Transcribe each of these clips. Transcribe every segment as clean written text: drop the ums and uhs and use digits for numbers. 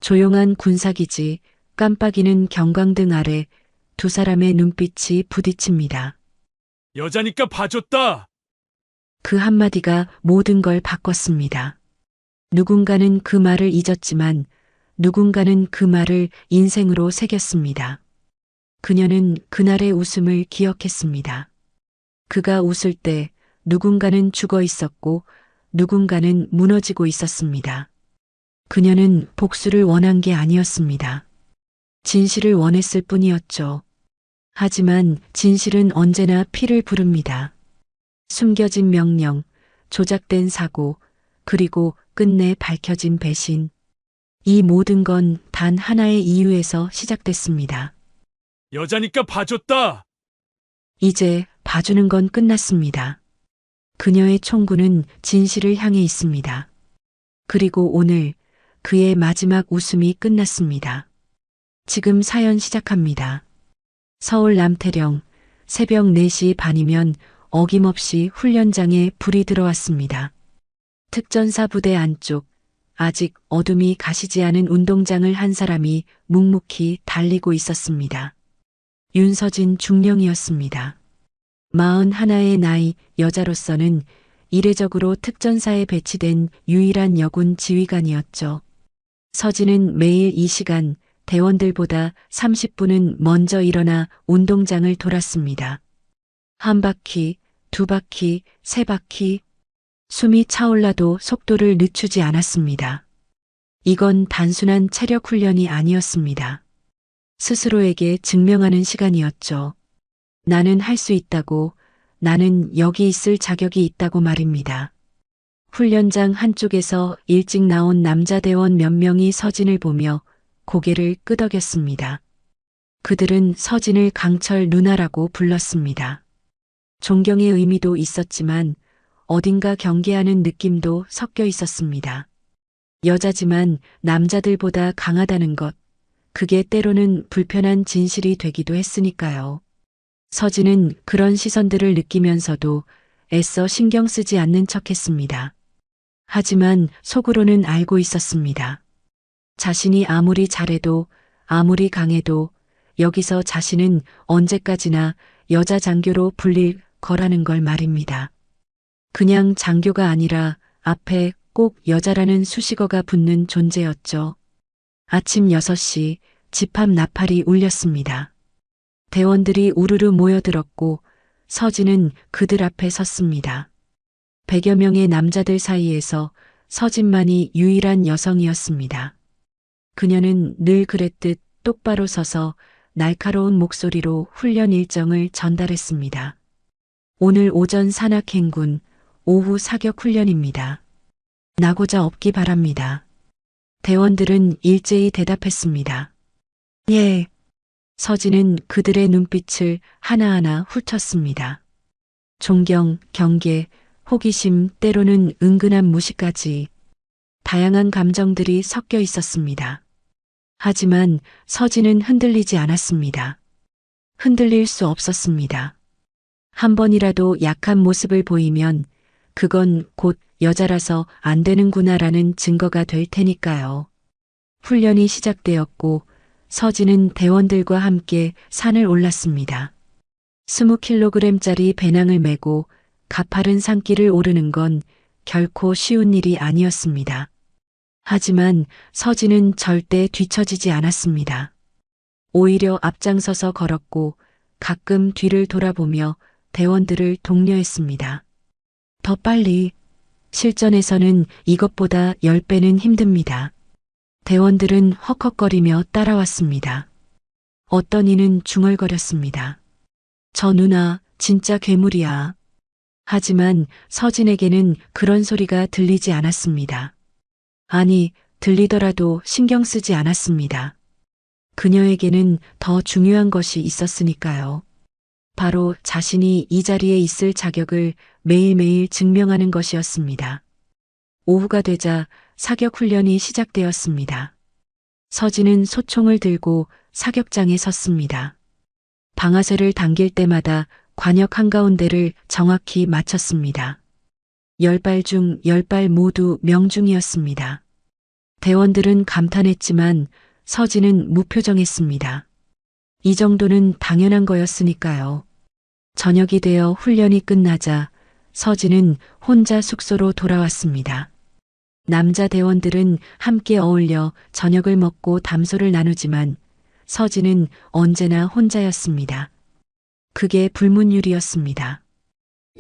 조용한 군사기지, 깜빡이는 경광등 아래 두 사람의 눈빛이 부딪힙니다. 여자니까 봐줬다. 그 한마디가 모든 걸 바꿨습니다. 누군가는 그 말을 잊었지만 누군가는 그 말을 인생으로 새겼습니다. 그녀는 그날의 웃음을 기억했습니다. 그가 웃을 때 누군가는 죽어 있었고 누군가는 무너지고 있었습니다. 그녀는 복수를 원한 게 아니었습니다. 진실을 원했을 뿐이었죠. 하지만 진실은 언제나 피를 부릅니다. 숨겨진 명령, 조작된 사고, 그리고 끝내 밝혀진 배신. 이 모든 건 단 하나의 이유에서 시작됐습니다. 여자니까 봐줬다. 이제 봐주는 건 끝났습니다. 그녀의 총구는 진실을 향해 있습니다. 그리고 오늘 그의 마지막 웃음이 끝났습니다. 지금 사연 시작합니다. 서울 남태령 새벽 4시 반이면 어김없이 훈련장에 불이 들어왔습니다. 특전사 부대 안쪽 아직 어둠이 가시지 않은 운동장을 한 사람이 묵묵히 달리고 있었습니다. 윤서진 중령이었습니다. 41의 나이 여자로서는 이례적으로 특전사에 배치된 유일한 여군 지휘관이었죠. 서진은 매일 이 시간 대원들보다 30분은 먼저 일어나 운동장을 돌았습니다. 한 바퀴, 두 바퀴, 세 바퀴. 숨이 차올라도 속도를 늦추지 않았습니다. 이건 단순한 체력 훈련이 아니었습니다. 스스로에게 증명하는 시간이었죠. 나는 할 수 있다고, 나는 여기 있을 자격이 있다고 말입니다. 훈련장 한쪽에서 일찍 나온 남자 대원 몇 명이 서진을 보며 고개를 끄덕였습니다. 그들은 서진을 강철 누나라고 불렀습니다. 존경의 의미도 있었지만 어딘가 경계하는 느낌도 섞여 있었습니다. 여자지만 남자들보다 강하다는 것, 그게 때로는 불편한 진실이 되기도 했으니까요. 서진은 그런 시선들을 느끼면서도 애써 신경 쓰지 않는 척했습니다. 하지만 속으로는 알고 있었습니다. 자신이 아무리 잘해도 아무리 강해도 여기서 자신은 언제까지나 여자 장교로 불릴 거라는 걸 말입니다. 그냥 장교가 아니라 앞에 꼭 여자라는 수식어가 붙는 존재였죠. 아침 6시 집합 나팔이 울렸습니다. 대원들이 우르르 모여들었고 서진은 그들 앞에 섰습니다. 100여 명의 남자들 사이에서 서진만이 유일한 여성이었습니다. 그녀는 늘 그랬듯 똑바로 서서 날카로운 목소리로 훈련 일정을 전달했습니다. 오늘 오전 산악행군, 오후 사격 훈련입니다. 나고자 없기 바랍니다. 대원들은 일제히 대답했습니다. 예. 서진은 그들의 눈빛을 하나하나 훑었습니다. 존경, 경계, 호기심, 때로는 은근한 무시까지 다양한 감정들이 섞여 있었습니다. 하지만 서진은 흔들리지 않았습니다. 흔들릴 수 없었습니다. 한 번이라도 약한 모습을 보이면 그건 곧 여자라서 안 되는구나라는 증거가 될 테니까요. 훈련이 시작되었고 서진은 대원들과 함께 산을 올랐습니다. 20kg짜리 배낭을 메고 가파른 산길을 오르는 건 결코 쉬운 일이 아니었습니다. 하지만 서진은 절대 뒤처지지 않았습니다. 오히려 앞장서서 걸었고 가끔 뒤를 돌아보며 대원들을 독려했습니다. 더 빨리. 실전에서는 이것보다 10배는 힘듭니다. 대원들은 헉헉거리며 따라왔습니다. 어떤 이는 중얼거렸습니다. 저 누나 진짜 괴물이야. 하지만 서진에게는 그런 소리가 들리지 않았습니다. 아니, 들리더라도 신경 쓰지 않았습니다. 그녀에게는 더 중요한 것이 있었으니까요. 바로 자신이 이 자리에 있을 자격을 매일매일 증명하는 것이었습니다. 오후가 되자 사격 훈련이 시작되었습니다. 서진은 소총을 들고 사격장에 섰습니다. 방아쇠를 당길 때마다 관역 한가운데를 정확히 맞췄습니다. 10발 중 10발 모두 명중이었습니다. 대원들은 감탄했지만 서진은 무표정했습니다. 이 정도는 당연한 거였으니까요. 저녁이 되어 훈련이 끝나자 서진은 혼자 숙소로 돌아왔습니다. 남자 대원들은 함께 어울려 저녁을 먹고 담소를 나누지만 서진은 언제나 혼자였습니다. 그게 불문율이었습니다.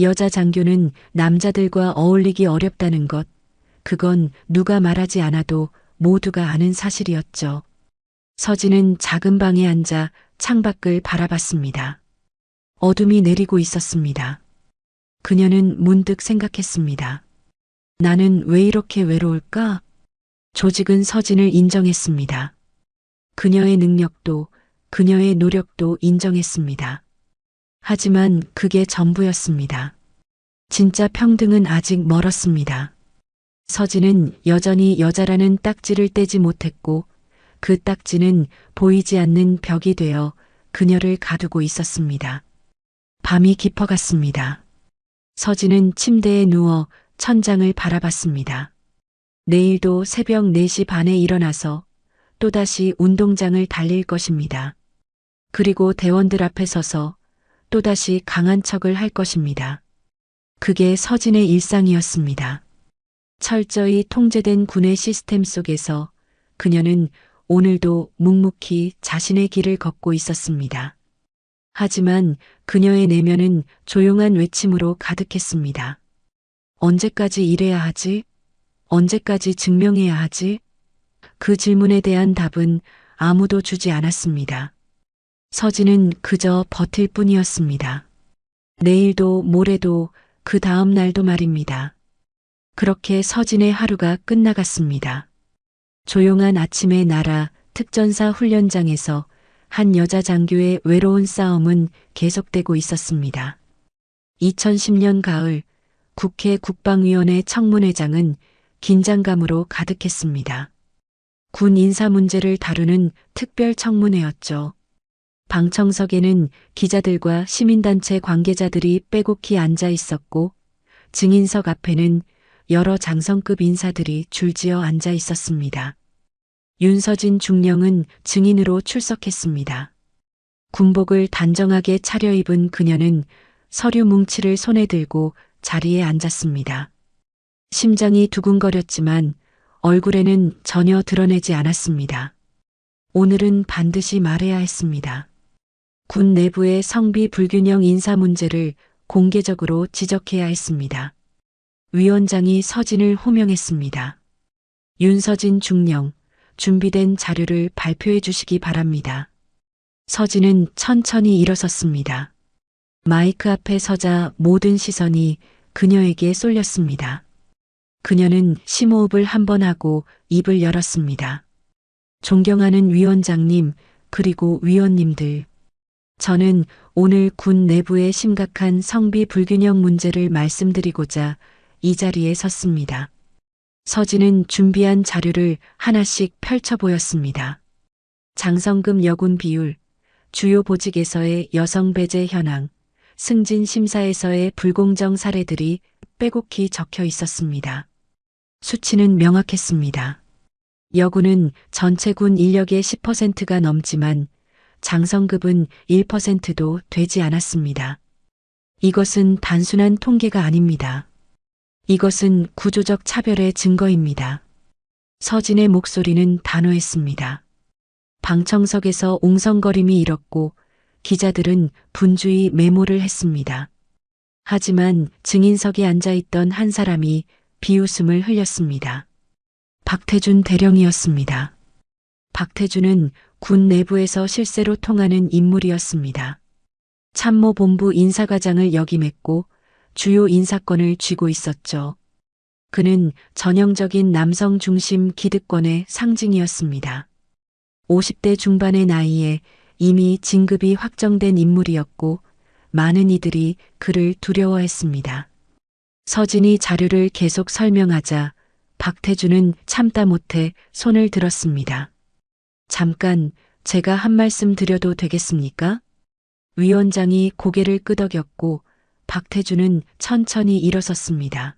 여자 장교는 남자들과 어울리기 어렵다는 것, 그건 누가 말하지 않아도 모두가 아는 사실이었죠. 서진은 작은 방에 앉아 창밖을 바라봤습니다. 어둠이 내리고 있었습니다. 그녀는 문득 생각했습니다. 나는 왜 이렇게 외로울까? 조직은 서진을 인정했습니다. 그녀의 능력도, 그녀의 노력도 인정했습니다. 하지만 그게 전부였습니다. 진짜 평등은 아직 멀었습니다. 서진은 여전히 여자라는 딱지를 떼지 못했고 그 딱지는 보이지 않는 벽이 되어 그녀를 가두고 있었습니다. 밤이 깊어갔습니다. 서진은 침대에 누워 천장을 바라봤습니다. 내일도 새벽 4시 반에 일어나서 또다시 운동장을 달릴 것입니다. 그리고 대원들 앞에 서서 또다시 강한 척을 할 것입니다. 그게 서진의 일상이었습니다. 철저히 통제된 군의 시스템 속에서 그녀는 오늘도 묵묵히 자신의 길을 걷고 있었습니다. 하지만 그녀의 내면은 조용한 외침으로 가득했습니다. 언제까지 이래야 하지? 언제까지 증명해야 하지? 그 질문에 대한 답은 아무도 주지 않았습니다. 서진은 그저 버틸 뿐이었습니다. 내일도 모레도 그 다음 날도 말입니다. 그렇게 서진의 하루가 끝나갔습니다. 조용한 아침의 나라 특전사 훈련장에서 한 여자 장교의 외로운 싸움은 계속되고 있었습니다. 2010년 가을 국회 국방위원회 청문회장은 긴장감으로 가득했습니다. 군 인사 문제를 다루는 특별 청문회였죠. 방청석에는 기자들과 시민단체 관계자들이 빼곡히 앉아 있었고 증인석 앞에는 여러 장성급 인사들이 줄지어 앉아 있었습니다. 윤서진 중령은 증인으로 출석했습니다. 군복을 단정하게 차려입은 그녀는 서류 뭉치를 손에 들고 자리에 앉았습니다. 심장이 두근거렸지만 얼굴에는 전혀 드러내지 않았습니다. 오늘은 반드시 말해야 했습니다. 군 내부의 성비 불균형 인사 문제를 공개적으로 지적해야 했습니다. 위원장이 서진을 호명했습니다. 윤서진 중령, 준비된 자료를 발표해 주시기 바랍니다. 서진은 천천히 일어섰습니다. 마이크 앞에 서자 모든 시선이 그녀에게 쏠렸습니다. 그녀는 심호흡을 한 번 하고 입을 열었습니다. 존경하는 위원장님, 그리고 위원님들. 저는 오늘 군 내부의 심각한 성비 불균형 문제를 말씀드리고자 이 자리에 섰습니다. 서진은 준비한 자료를 하나씩 펼쳐 보였습니다. 장성급 여군 비율, 주요 보직에서의 여성 배제 현황, 승진 심사에서의 불공정 사례들이 빼곡히 적혀 있었습니다. 수치는 명확했습니다. 여군은 전체 군 인력의 10%가 넘지만 장성급은 1%도 되지 않았습니다. 이것은 단순한 통계가 아닙니다. 이것은 구조적 차별의 증거입니다. 서진의 목소리는 단호했습니다. 방청석에서 옹성거림이 일었고 기자들은 분주히 메모를 했습니다. 하지만 증인석에 앉아있던 한 사람이 비웃음을 흘렸습니다. 박태준 대령이었습니다. 박태준은 군 내부에서 실세로 통하는 인물이었습니다. 참모본부 인사과장을 역임했고 주요 인사권을 쥐고 있었죠. 그는 전형적인 남성 중심 기득권의 상징이었습니다. 50대 중반의 나이에 이미 진급이 확정된 인물이었고 많은 이들이 그를 두려워했습니다. 서진이 자료를 계속 설명하자 박태준은 참다 못해 손을 들었습니다. 잠깐 제가 한 말씀 드려도 되겠습니까? 위원장이 고개를 끄덕였고 박태준은 천천히 일어섰습니다.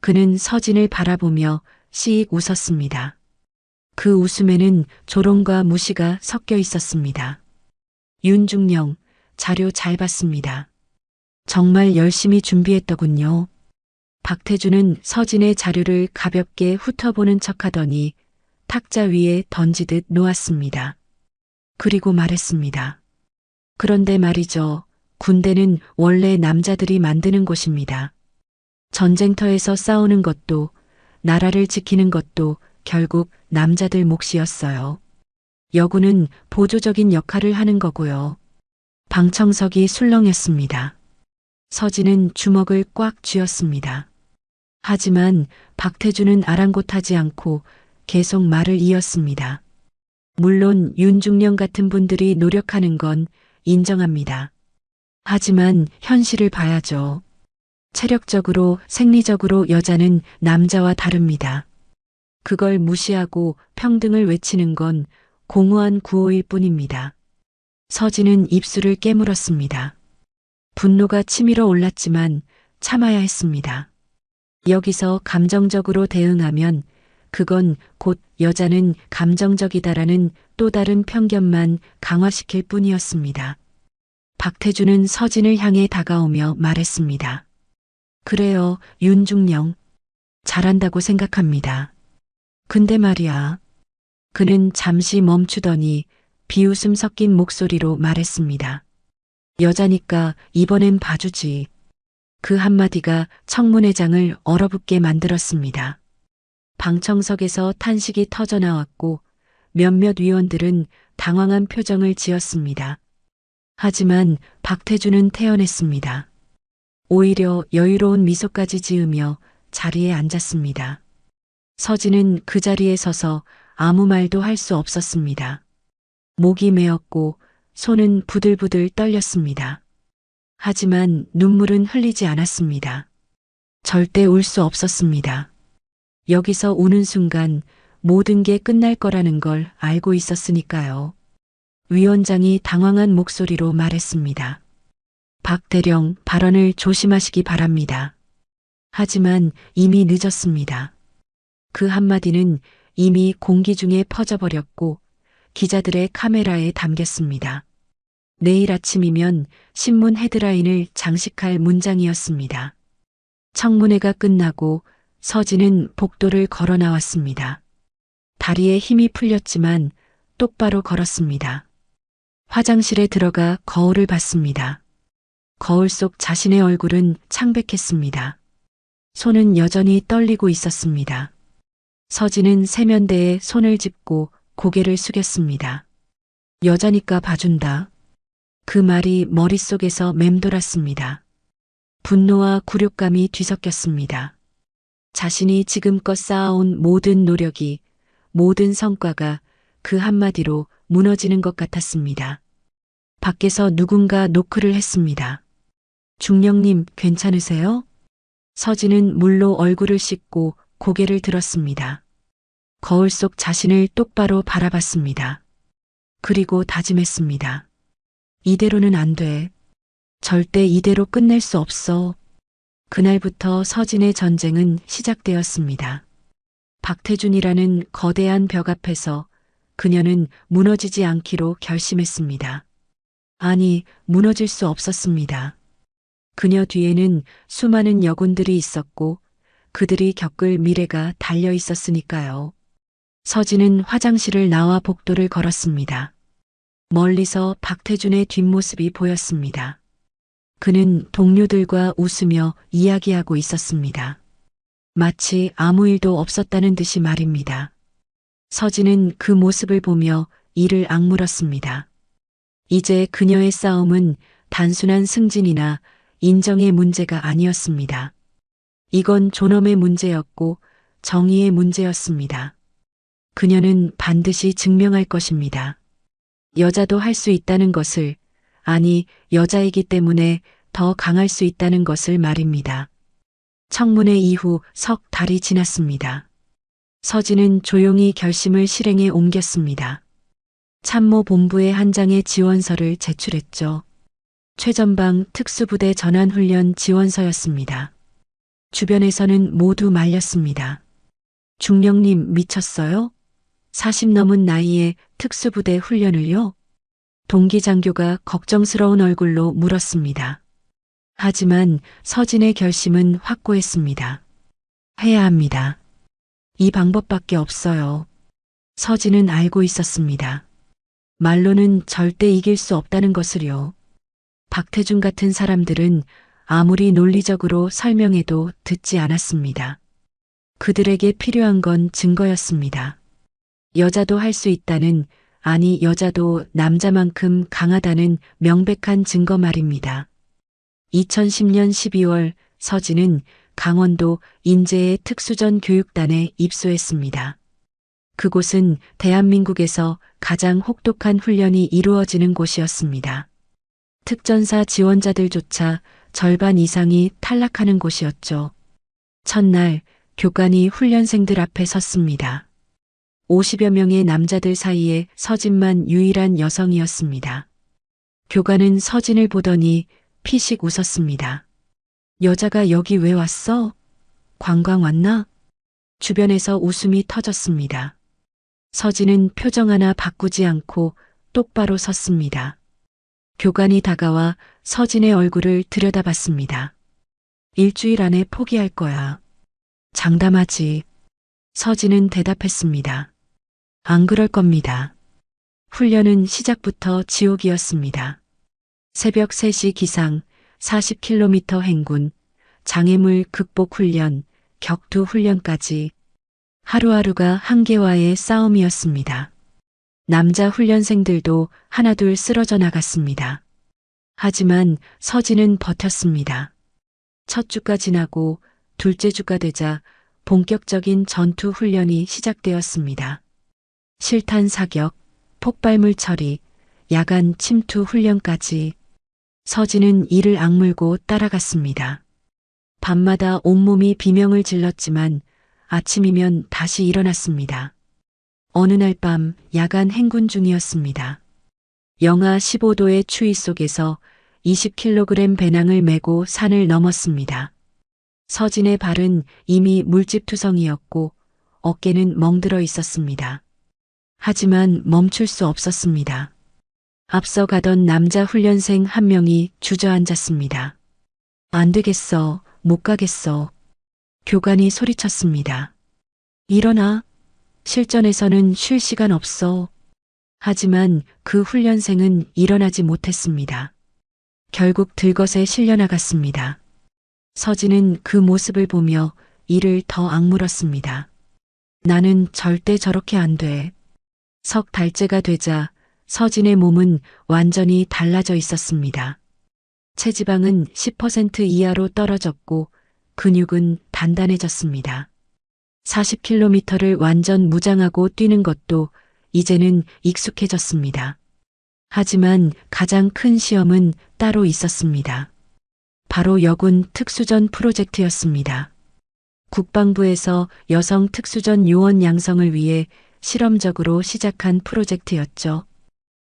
그는 서진을 바라보며 씩 웃었습니다. 그 웃음에는 조롱과 무시가 섞여 있었습니다. 윤중령, 자료 잘 봤습니다. 정말 열심히 준비했더군요. 박태주는 서진의 자료를 가볍게 훑어보는 척하더니 탁자 위에 던지듯 놓았습니다. 그리고 말했습니다. 그런데 말이죠. 군대는 원래 남자들이 만드는 곳입니다. 전쟁터에서 싸우는 것도, 나라를 지키는 것도 결국 남자들 몫이었어요. 여군은 보조적인 역할을 하는 거고요. 방청석이 술렁였습니다. 서진은 주먹을 꽉 쥐었습니다. 하지만 박태주는 아랑곳하지 않고 계속 말을 이었습니다. 물론 윤중령 같은 분들이 노력하는 건 인정합니다. 하지만 현실을 봐야죠. 체력적으로, 생리적으로 여자는 남자와 다릅니다. 그걸 무시하고 평등을 외치는 건 공허한 구호일 뿐입니다. 서진은 입술을 깨물었습니다. 분노가 치밀어 올랐지만 참아야 했습니다. 여기서 감정적으로 대응하면 그건 곧 여자는 감정적이다라는 또 다른 편견만 강화시킬 뿐이었습니다. 박태주는 서진을 향해 다가오며 말했습니다. 그래요, 윤중령. 잘한다고 생각합니다. 근데 말이야. 그는 잠시 멈추더니 비웃음 섞인 목소리로 말했습니다. 여자니까 이번엔 봐주지. 그 한마디가 청문회장을 얼어붙게 만들었습니다. 방청석에서 탄식이 터져나왔고 몇몇 위원들은 당황한 표정을 지었습니다. 하지만 박태주는 태연했습니다. 오히려 여유로운 미소까지 지으며 자리에 앉았습니다. 서진은 그 자리에 서서 아무 말도 할 수 없었습니다. 목이 메었고 손은 부들부들 떨렸습니다. 하지만 눈물은 흘리지 않았습니다. 절대 울 수 없었습니다. 여기서 우는 순간 모든 게 끝날 거라는 걸 알고 있었으니까요. 위원장이 당황한 목소리로 말했습니다. 박 대령, 발언을 조심하시기 바랍니다. 하지만 이미 늦었습니다. 그 한마디는 이미 공기 중에 퍼져버렸고 기자들의 카메라에 담겼습니다. 내일 아침이면 신문 헤드라인을 장식할 문장이었습니다. 청문회가 끝나고 서진은 복도를 걸어 나왔습니다. 다리에 힘이 풀렸지만 똑바로 걸었습니다. 화장실에 들어가 거울을 봤습니다. 거울 속 자신의 얼굴은 창백했습니다. 손은 여전히 떨리고 있었습니다. 서진은 세면대에 손을 짚고 고개를 숙였습니다. 여자니까 봐준다. 그 말이 머릿속에서 맴돌았습니다. 분노와 굴욕감이 뒤섞였습니다. 자신이 지금껏 쌓아온 모든 노력이, 모든 성과가 그 한마디로 무너지는 것 같았습니다. 밖에서 누군가 노크를 했습니다. 중령님, 괜찮으세요? 서진은 물로 얼굴을 씻고 고개를 들었습니다. 거울 속 자신을 똑바로 바라봤습니다. 그리고 다짐했습니다. 이대로는 안 돼. 절대 이대로 끝낼 수 없어. 그날부터 서진의 전쟁은 시작되었습니다. 박태준이라는 거대한 벽 앞에서 그녀는 무너지지 않기로 결심했습니다. 아니, 무너질 수 없었습니다. 그녀 뒤에는 수많은 여군들이 있었고 그들이 겪을 미래가 달려 있었으니까요. 서진은 화장실을 나와 복도를 걸었습니다. 멀리서 박태준의 뒷모습이 보였습니다. 그는 동료들과 웃으며 이야기하고 있었습니다. 마치 아무 일도 없었다는 듯이 말입니다. 서진은 그 모습을 보며 이를 악물었습니다. 이제 그녀의 싸움은 단순한 승진이나 인정의 문제가 아니었습니다. 이건 존엄의 문제였고 정의의 문제였습니다. 그녀는 반드시 증명할 것입니다. 여자도 할 수 있다는 것을, 아니, 여자이기 때문에 더 강할 수 있다는 것을 말입니다. 청문회 이후 석 달이 지났습니다. 서진은 조용히 결심을 실행에 옮겼습니다. 참모본부에 한 장의 지원서를 제출했죠. 최전방 특수부대 전환훈련 지원서였습니다. 주변에서는 모두 말렸습니다. 중령님, 미쳤어요? 40 넘은 나이에 특수부대 훈련을요? 동기 장교가 걱정스러운 얼굴로 물었습니다. 하지만 서진의 결심은 확고했습니다. 해야 합니다. 이 방법밖에 없어요. 서진은 알고 있었습니다. 말로는 절대 이길 수 없다는 것을요. 박태준 같은 사람들은 아무리 논리적으로 설명해도 듣지 않았습니다. 그들에게 필요한 건 증거였습니다. 여자도 할 수 있다는, 아니 여자도 남자만큼 강하다는 명백한 증거 말입니다. 2010년 12월 서진은 강원도 인제의 특수전 교육단에 입소했습니다. 그곳은 대한민국에서 가장 혹독한 훈련이 이루어지는 곳이었습니다. 특전사 지원자들조차 절반 이상이 탈락하는 곳이었죠. 첫날 교관이 훈련생들 앞에 섰습니다. 50여 명의 남자들 사이에 서진만 유일한 여성이었습니다. 교관은 서진을 보더니 피식 웃었습니다. 여자가 여기 왜 왔어? 관광 왔나? 주변에서 웃음이 터졌습니다. 서진은 표정 하나 바꾸지 않고 똑바로 섰습니다. 교관이 다가와 서진의 얼굴을 들여다봤습니다. 일주일 안에 포기할 거야. 장담하지. 서진은 대답했습니다. 안 그럴 겁니다. 훈련은 시작부터 지옥이었습니다. 새벽 3시 기상, 40km 행군, 장애물 극복 훈련, 격투 훈련까지 하루하루가 한계와의 싸움이었습니다. 남자 훈련생들도 하나둘 쓰러져 나갔습니다. 하지만 서진은 버텼습니다. 첫 주가 지나고 둘째 주가 되자 본격적인 전투 훈련이 시작되었습니다. 실탄 사격, 폭발물 처리, 야간 침투 훈련까지 서진은 이를 악물고 따라갔습니다. 밤마다 온몸이 비명을 질렀지만 아침이면 다시 일어났습니다. 어느 날 밤 야간 행군 중이었습니다. 영하 15도의 추위 속에서 20kg 배낭을 메고 산을 넘었습니다. 서진의 발은 이미 물집투성이었고 어깨는 멍들어 있었습니다. 하지만 멈출 수 없었습니다. 앞서 가던 남자 훈련생 한 명이 주저앉았습니다. 안 되겠어, 못 가겠어. 교관이 소리쳤습니다. 일어나. 실전에서는 쉴 시간 없어. 하지만 그 훈련생은 일어나지 못했습니다. 결국 들것에 실려나갔습니다. 서진은 그 모습을 보며 이를 더 악물었습니다. 나는 절대 저렇게 안 돼. 석 달째가 되자 서진의 몸은 완전히 달라져 있었습니다. 체지방은 10% 이하로 떨어졌고 근육은 단단해졌습니다. 40km를 완전 무장하고 뛰는 것도 이제는 익숙해졌습니다. 하지만 가장 큰 시험은 따로 있었습니다. 바로 여군 특수전 프로젝트였습니다. 국방부에서 여성 특수전 요원 양성을 위해 실험적으로 시작한 프로젝트였죠.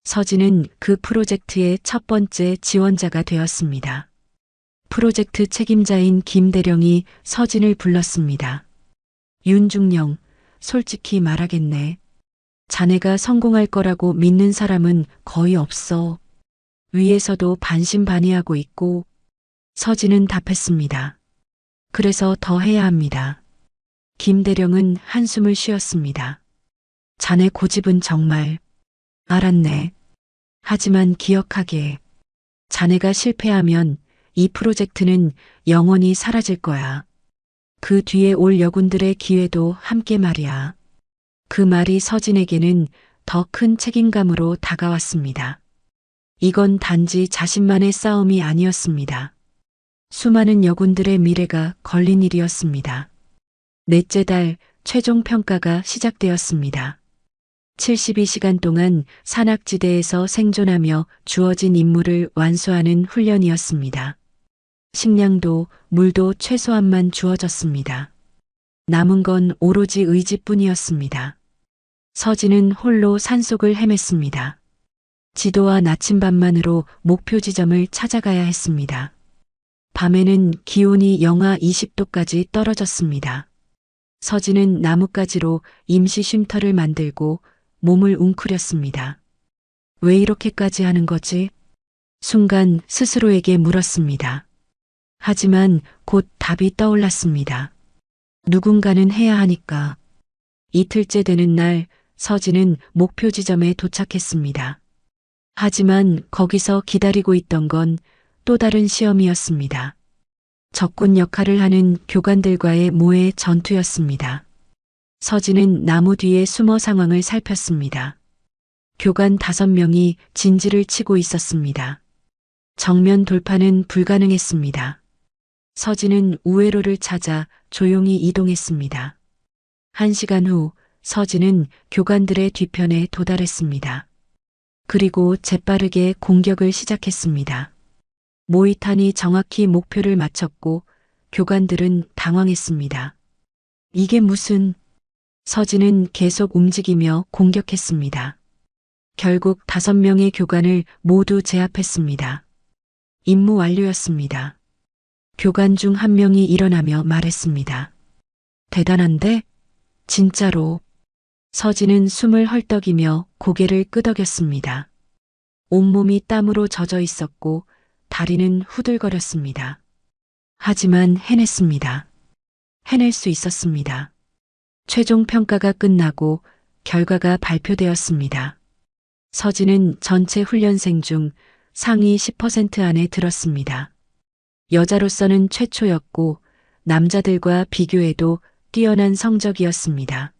서진은 그 프로젝트의 첫 번째 지원자가 되었습니다. 프로젝트 책임자인 김대령이 서진을 불렀습니다. 윤중령, 솔직히 말하겠네. 자네가 성공할 거라고 믿는 사람은 거의 없어. 위에서도 반신반의하고 있고. 서진은 답했습니다. 그래서 더 해야 합니다. 김대령은 한숨을 쉬었습니다. 자네 고집은 정말. 알았네. 하지만 기억하게. 자네가 실패하면 이 프로젝트는 영원히 사라질 거야. 그 뒤에 올 여군들의 기회도 함께 말이야. 그 말이 서진에게는 더 큰 책임감으로 다가왔습니다. 이건 단지 자신만의 싸움이 아니었습니다. 수많은 여군들의 미래가 걸린 일이었습니다. 넷째 달 최종 평가가 시작되었습니다. 72시간 동안 산악지대에서 생존하며 주어진 임무를 완수하는 훈련이었습니다. 식량도 물도 최소한만 주어졌습니다. 남은 건 오로지 의지뿐이었습니다. 서진은 홀로 산속을 헤맸습니다. 지도와 나침반만으로 목표 지점을 찾아가야 했습니다. 밤에는 기온이 영하 20도까지 떨어졌습니다. 서진은 나뭇가지로 임시 쉼터를 만들고 몸을 웅크렸습니다. 왜 이렇게까지 하는 거지? 순간 스스로에게 물었습니다. 하지만 곧 답이 떠올랐습니다. 누군가는 해야 하니까. 이틀째 되는 날 서진은 목표 지점에 도착했습니다. 하지만 거기서 기다리고 있던 건 또 다른 시험이었습니다. 적군 역할을 하는 교관들과의 모의 전투였습니다. 서진은 나무 뒤에 숨어 상황을 살폈습니다. 교관 5명이 진지를 치고 있었습니다. 정면 돌파는 불가능했습니다. 서진은 우회로를 찾아 조용히 이동했습니다. 1시간 후 서진은 교관들의 뒤편에 도달했습니다. 그리고 재빠르게 공격을 시작했습니다. 모이탄이 정확히 목표를 맞췄고 교관들은 당황했습니다. 이게 무슨... 서진은 계속 움직이며 공격했습니다. 결국 5명의 교관을 모두 제압했습니다. 임무 완료였습니다. 교관 중 1명이 일어나며 말했습니다. 대단한데? 진짜로. 서진은 숨을 헐떡이며 고개를 끄덕였습니다. 온몸이 땀으로 젖어 있었고 다리는 후들거렸습니다. 하지만 해냈습니다. 해낼 수 있었습니다. 최종 평가가 끝나고 결과가 발표되었습니다. 서진은 전체 훈련생 중 상위 10% 안에 들었습니다. 여자로서는 최초였고 남자들과 비교해도 뛰어난 성적이었습니다.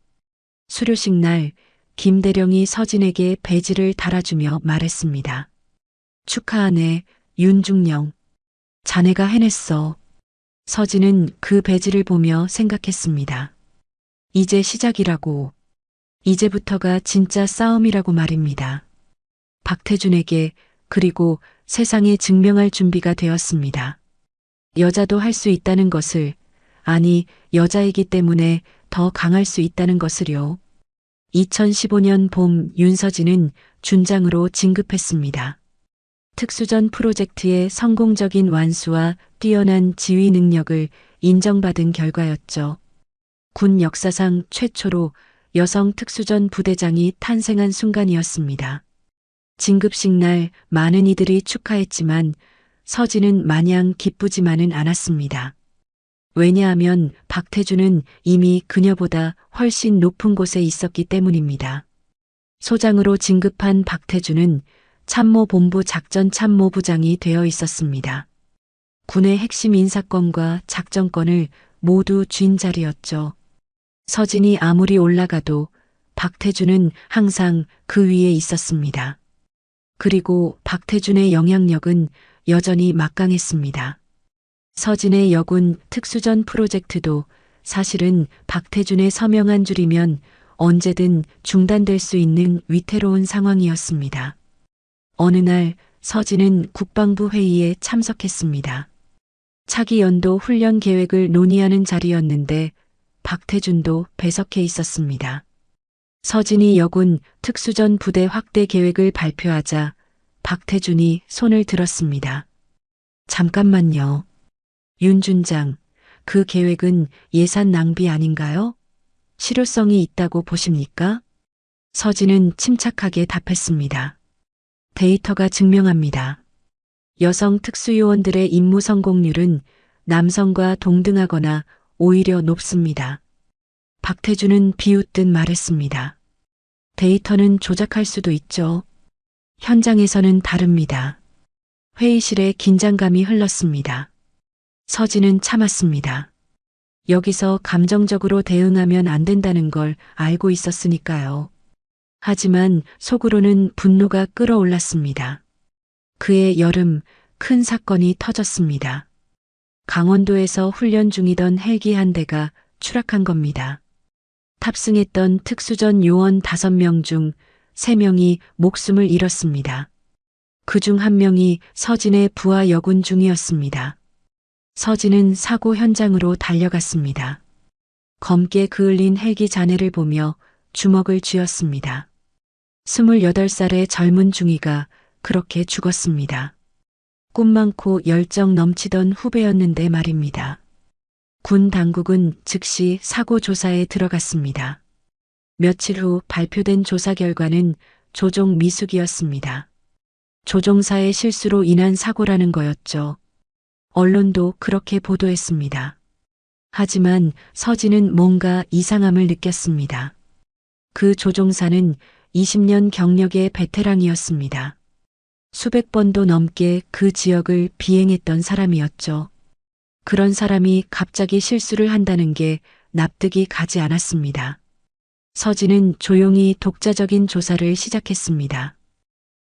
수료식 날 김대령이 서진에게 배지를 달아주며 말했습니다. 축하하네, 윤중령. 자네가 해냈어. 서진은 그 배지를 보며 생각했습니다. 이제 시작이라고. 이제부터가 진짜 싸움이라고 말입니다. 박태준에게 그리고 세상에 증명할 준비가 되었습니다. 여자도 할 수 있다는 것을, 아니 여자이기 때문에 더 강할 수 있다는 것을요. 2015년 봄 윤서진은 준장으로 진급했습니다. 특수전 프로젝트의 성공적인 완수와 뛰어난 지휘 능력을 인정받은 결과였죠. 군 역사상 최초로 여성 특수전 부대장이 탄생한 순간이었습니다. 진급식 날 많은 이들이 축하했지만 서진은 마냥 기쁘지만은 않았습니다. 왜냐하면 박태준은 이미 그녀보다 훨씬 높은 곳에 있었기 때문입니다. 소장으로 진급한 박태준은 참모본부 작전참모부장이 되어 있었습니다. 군의 핵심 인사권과 작전권을 모두 쥔 자리였죠. 서진이 아무리 올라가도 박태준은 항상 그 위에 있었습니다. 그리고 박태준의 영향력은 여전히 막강했습니다. 서진의 여군 특수전 프로젝트도 사실은 박태준의 서명한 줄이면 언제든 중단될 수 있는 위태로운 상황이었습니다. 어느 날 서진은 국방부 회의에 참석했습니다. 차기 연도 훈련 계획을 논의하는 자리였는데 박태준도 배석해 있었습니다. 서진이 여군 특수전 부대 확대 계획을 발표하자 박태준이 손을 들었습니다. 잠깐만요. 윤 준장, 그 계획은 예산 낭비 아닌가요? 실효성이 있다고 보십니까? 서진은 침착하게 답했습니다. 데이터가 증명합니다. 여성 특수요원들의 임무 성공률은 남성과 동등하거나 오히려 높습니다. 박태준은 비웃듯 말했습니다. 데이터는 조작할 수도 있죠. 현장에서는 다릅니다. 회의실에 긴장감이 흘렀습니다. 서진은 참았습니다. 여기서 감정적으로 대응하면 안 된다는 걸 알고 있었으니까요. 하지만 속으로는 분노가 끓어올랐습니다. 그해 여름 큰 사건이 터졌습니다. 강원도에서 훈련 중이던 헬기 한 대가 추락한 겁니다. 탑승했던 특수전 요원 5명 중 3명이 목숨을 잃었습니다. 그중 1명이 서진의 부하 여군 중이었습니다. 서진은 사고 현장으로 달려갔습니다. 검게 그을린 헬기 잔해를 보며 주먹을 쥐었습니다. 28살의 젊은 중위가 그렇게 죽었습니다. 꿈 많고 열정 넘치던 후배였는데 말입니다. 군 당국은 즉시 사고 조사에 들어갔습니다. 며칠 후 발표된 조사 결과는 조종 미숙이었습니다. 조종사의 실수로 인한 사고라는 거였죠. 언론도 그렇게 보도했습니다. 하지만 서진은 뭔가 이상함을 느꼈습니다. 그 조종사는 20년 경력의 베테랑이었습니다. 수백 번도 넘게 그 지역을 비행했던 사람이었죠. 그런 사람이 갑자기 실수를 한다는 게 납득이 가지 않았습니다. 서진은 조용히 독자적인 조사를 시작했습니다.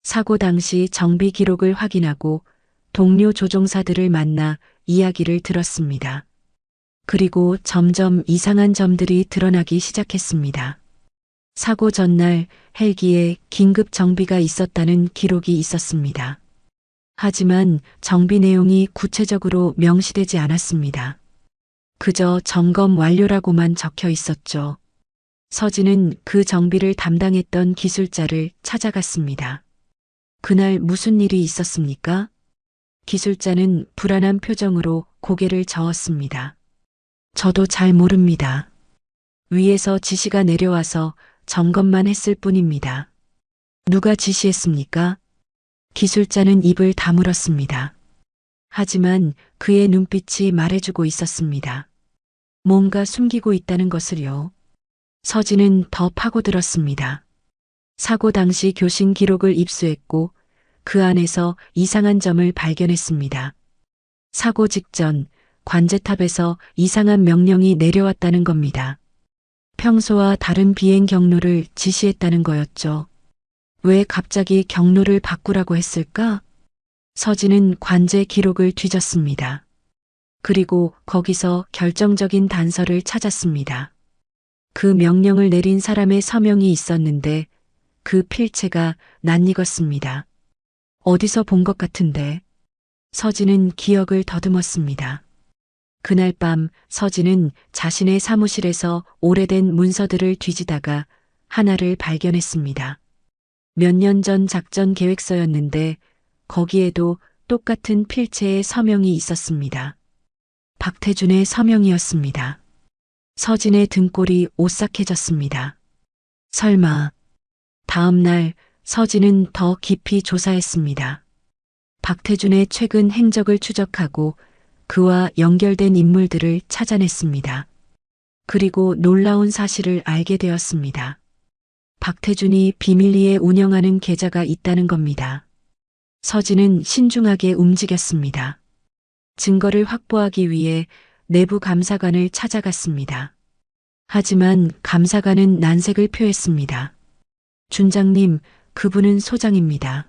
사고 당시 정비 기록을 확인하고 동료 조종사들을 만나 이야기를 들었습니다. 그리고 점점 이상한 점들이 드러나기 시작했습니다. 사고 전날 헬기에 긴급 정비가 있었다는 기록이 있었습니다. 하지만 정비 내용이 구체적으로 명시되지 않았습니다. 그저 점검 완료라고만 적혀 있었죠. 서진은 그 정비를 담당했던 기술자를 찾아갔습니다. 그날 무슨 일이 있었습니까? 기술자는 불안한 표정으로 고개를 저었습니다. 저도 잘 모릅니다. 위에서 지시가 내려와서 점검만 했을 뿐입니다. 누가 지시했습니까? 기술자는 입을 다물었습니다. 하지만 그의 눈빛이 말해주고 있었습니다. 뭔가 숨기고 있다는 것을요. 서진은 더 파고들었습니다. 사고 당시 교신 기록을 입수했고 그 안에서 이상한 점을 발견했습니다. 사고 직전 관제탑에서 이상한 명령이 내려왔다는 겁니다. 평소와 다른 비행 경로를 지시했다는 거였죠. 왜 갑자기 경로를 바꾸라고 했을까? 서진은 관제 기록을 뒤졌습니다. 그리고 거기서 결정적인 단서를 찾았습니다. 그 명령을 내린 사람의 서명이 있었는데 그 필체가 낯익었습니다. 어디서 본 것 같은데. 서진은 기억을 더듬었습니다. 그날 밤 서진은 자신의 사무실에서 오래된 문서들을 뒤지다가 하나를 발견했습니다. 몇 년 전 작전 계획서였는데 거기에도 똑같은 필체의 서명이 있었습니다. 박태준의 서명이었습니다. 서진의 등골이 오싹해졌습니다. 설마. 다음 날 서진은 더 깊이 조사했습니다. 박태준의 최근 행적을 추적하고 그와 연결된 인물들을 찾아냈습니다. 그리고 놀라운 사실을 알게 되었습니다. 박태준이 비밀리에 운영하는 계좌가 있다는 겁니다. 서진은 신중하게 움직였습니다. 증거를 확보하기 위해 내부 감사관을 찾아갔습니다. 하지만 감사관은 난색을 표했습니다. 준장님, 그분은 소장입니다.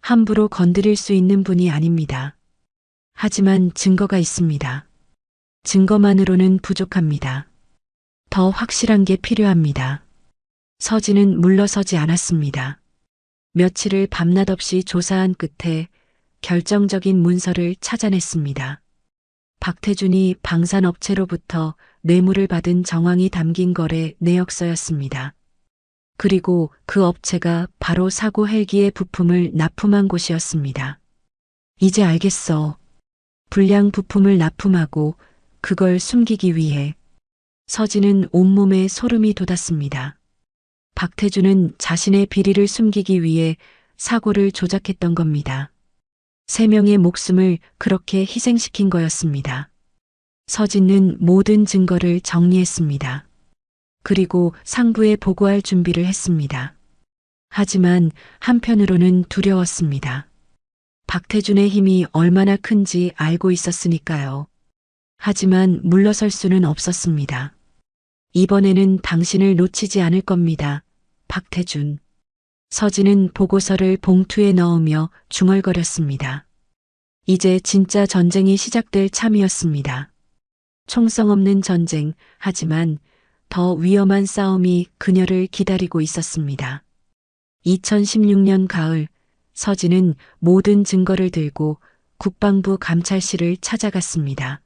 함부로 건드릴 수 있는 분이 아닙니다. 하지만 증거가 있습니다. 증거만으로는 부족합니다. 더 확실한 게 필요합니다. 서진은 물러서지 않았습니다. 며칠을 밤낮 없이 조사한 끝에 결정적인 문서를 찾아냈습니다. 박태준이 방산업체로부터 뇌물을 받은 정황이 담긴 거래 내역서였습니다. 그리고 그 업체가 바로 사고 헬기의 부품을 납품한 곳이었습니다. 이제 알겠어. 불량 부품을 납품하고 그걸 숨기기 위해. 서진은 온몸에 소름이 돋았습니다. 박태준은 자신의 비리를 숨기기 위해 사고를 조작했던 겁니다. 3명의 목숨을 그렇게 희생시킨 거였습니다. 서진은 모든 증거를 정리했습니다. 그리고 상부에 보고할 준비를 했습니다. 하지만 한편으로는 두려웠습니다. 박태준의 힘이 얼마나 큰지 알고 있었으니까요. 하지만 물러설 수는 없었습니다. 이번에는 당신을 놓치지 않을 겁니다. 박태준. 서진은 보고서를 봉투에 넣으며 중얼거렸습니다. 이제 진짜 전쟁이 시작될 참이었습니다. 총성 없는 전쟁, 하지만 더 위험한 싸움이 그녀를 기다리고 있었습니다. 2016년 가을, 서진은 모든 증거를 들고 국방부 감찰실을 찾아갔습니다.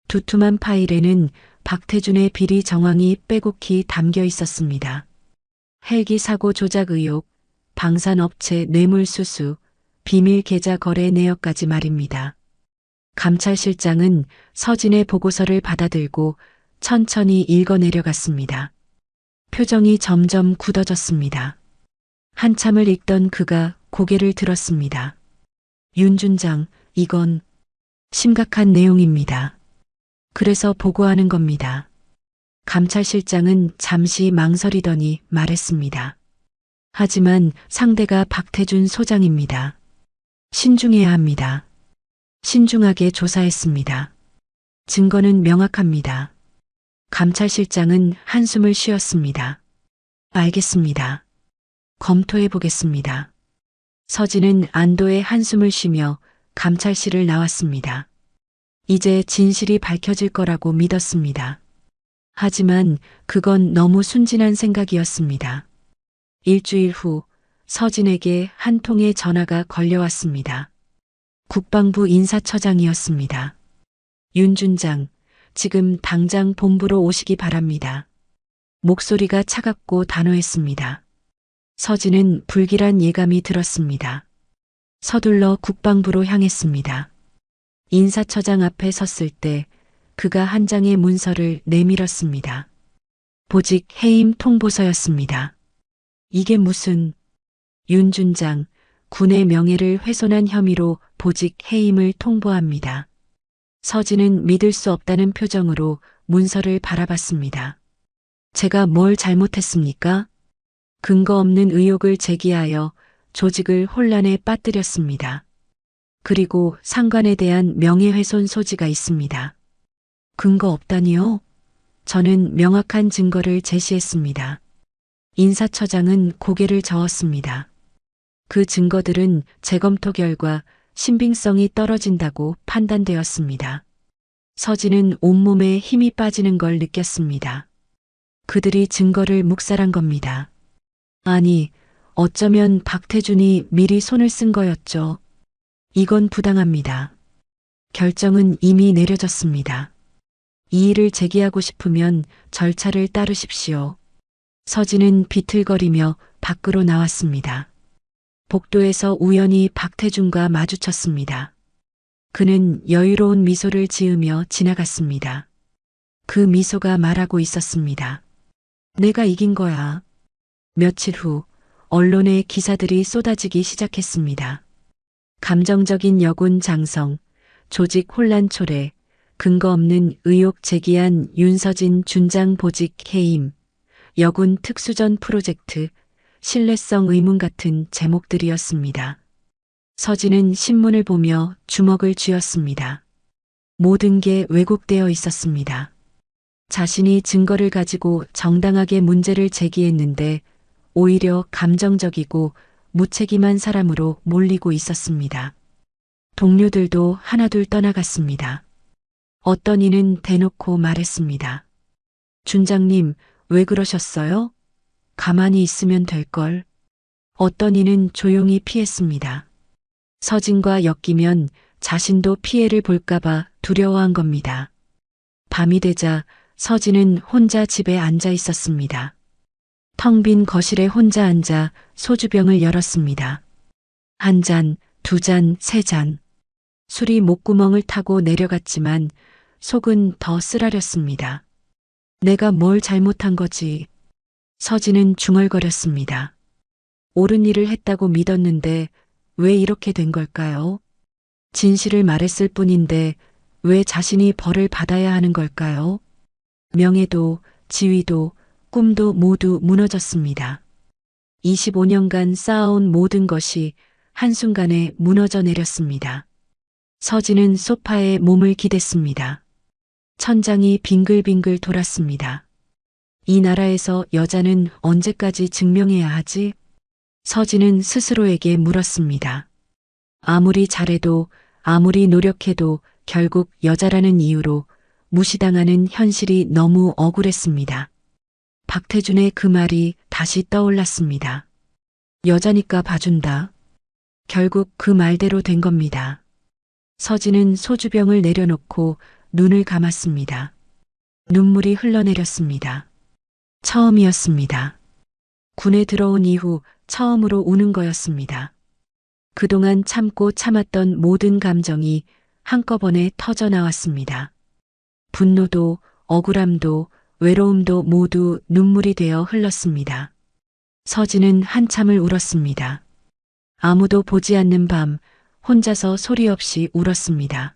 두툼한 파일에는 박태준의 비리 정황이 빼곡히 담겨 있었습니다. 헬기 사고 조작 의혹, 방산업체 뇌물 수수, 비밀 계좌 거래 내역까지 말입니다. 감찰실장은 서진의 보고서를 받아들고 천천히 읽어내려갔습니다. 표정이 점점 굳어졌습니다. 한참을 읽던 그가 고개를 들었습니다. 윤 준장, 이건 심각한 내용입니다. 그래서 보고하는 겁니다. 감찰실장은 잠시 망설이더니 말했습니다. 하지만 상대가 박태준 소장입니다. 신중해야 합니다. 신중하게 조사했습니다. 증거는 명확합니다. 감찰실장은 한숨을 쉬었습니다. 알겠습니다. 검토해 보겠습니다. 서진은 안도의 한숨을 쉬며 감찰실을 나왔습니다. 이제 진실이 밝혀질 거라고 믿었습니다. 하지만 그건 너무 순진한 생각이었습니다. 일주일 후 서진에게 한 통의 전화가 걸려왔습니다. 국방부 인사처장이었습니다. 윤 준장, 지금 당장 본부로 오시기 바랍니다. 목소리가 차갑고 단호했습니다. 서진은 불길한 예감이 들었습니다. 서둘러 국방부로 향했습니다. 인사처장 앞에 섰을 때 그가 한 장의 문서를 내밀었습니다. 보직 해임 통보서였습니다. 이게 무슨... 윤 준장, 군의 명예를 훼손한 혐의로 보직 해임을 통보합니다. 서진은 믿을 수 없다는 표정으로 문서를 바라봤습니다. 제가 뭘 잘못했습니까? 근거 없는 의혹을 제기하여 조직을 혼란에 빠뜨렸습니다. 그리고 상관에 대한 명예훼손 소지가 있습니다. 근거 없다니요? 저는 명확한 증거를 제시했습니다. 인사처장은 고개를 저었습니다. 그 증거들은 재검토 결과 신빙성이 떨어진다고 판단되었습니다. 서진은 온몸에 힘이 빠지는 걸 느꼈습니다. 그들이 증거를 묵살한 겁니다. 아니, 어쩌면 박태준이 미리 손을 쓴 거였죠. 이건 부당합니다. 결정은 이미 내려졌습니다. 이의를 제기하고 싶으면 절차를 따르십시오. 서진은 비틀거리며 밖으로 나왔습니다. 복도에서 우연히 박태준과 마주쳤습니다. 그는 여유로운 미소를 지으며 지나갔습니다. 그 미소가 말하고 있었습니다. 내가 이긴 거야. 며칠 후 언론의 기사들이 쏟아지기 시작했습니다. 감정적인 여군 장성, 조직 혼란 초래, 근거 없는 의혹 제기한 윤서진 준장 보직 해임, 여군 특수전 프로젝트, 신뢰성 의문 같은 제목들이었습니다. 서진은 신문을 보며 주먹을 쥐었습니다. 모든 게 왜곡되어 있었습니다. 자신이 증거를 가지고 정당하게 문제를 제기했는데 오히려 감정적이고 무책임한 사람으로 몰리고 있었습니다. 동료들도 하나둘 떠나갔습니다. 어떤 이는 대놓고 말했습니다. 준장님, 왜 그러셨어요? 가만히 있으면 될걸. 어떤 이는 조용히 피했습니다. 서진과 엮이면 자신도 피해를 볼까봐 두려워한 겁니다. 밤이 되자 서진은 혼자 집에 앉아 있었습니다. 텅 빈 거실에 혼자 앉아 소주병을 열었습니다. 한 잔, 두 잔, 세 잔. 술이 목구멍을 타고 내려갔지만 속은 더 쓰라렸습니다. 내가 뭘 잘못한 거지. 서진은 중얼거렸습니다. 옳은 일을 했다고 믿었는데 왜 이렇게 된 걸까요? 진실을 말했을 뿐인데 왜 자신이 벌을 받아야 하는 걸까요? 명예도, 지위도, 꿈도 모두 무너졌습니다. 25년간 쌓아온 모든 것이 한순간에 무너져 내렸습니다. 서진은 소파에 몸을 기댔습니다. 천장이 빙글빙글 돌았습니다. 이 나라에서 여자는 언제까지 증명해야 하지? 서진은 스스로에게 물었습니다. 아무리 잘해도 아무리 노력해도 결국 여자라는 이유로 무시당하는 현실이 너무 억울했습니다. 박태준의 그 말이 다시 떠올랐습니다. 여자니까 봐준다. 결국 그 말대로 된 겁니다. 서진은 소주병을 내려놓고 눈을 감았습니다. 눈물이 흘러내렸습니다. 처음이었습니다. 군에 들어온 이후 처음으로 우는 거였습니다. 그동안 참고 참았던 모든 감정이 한꺼번에 터져 나왔습니다. 분노도, 억울함도, 외로움도 모두 눈물이 되어 흘렀습니다. 서진은 한참을 울었습니다. 아무도 보지 않는 밤, 혼자서 소리 없이 울었습니다.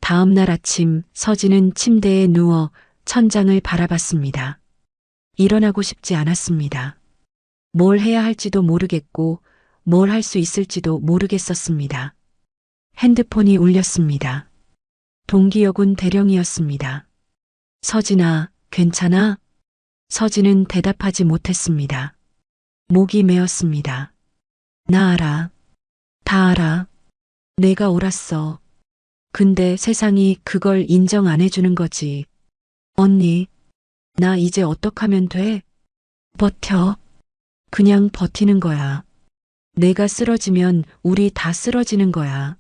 다음 날 아침 서진은 침대에 누워 천장을 바라봤습니다. 일어나고 싶지 않았습니다. 뭘 해야 할지도 모르겠고 뭘 할 수 있을지도 모르겠었습니다. 핸드폰이 울렸습니다. 동기여군 대령이었습니다. 서진아, 괜찮아? 서진은 대답하지 못했습니다. 목이 메었습니다. 나 알아. 다 알아. 내가 옳았어. 근데 세상이 그걸 인정 안 해주는 거지. 언니, 나 이제 어떡하면 돼? 버텨. 그냥 버티는 거야. 내가 쓰러지면 우리 다 쓰러지는 거야.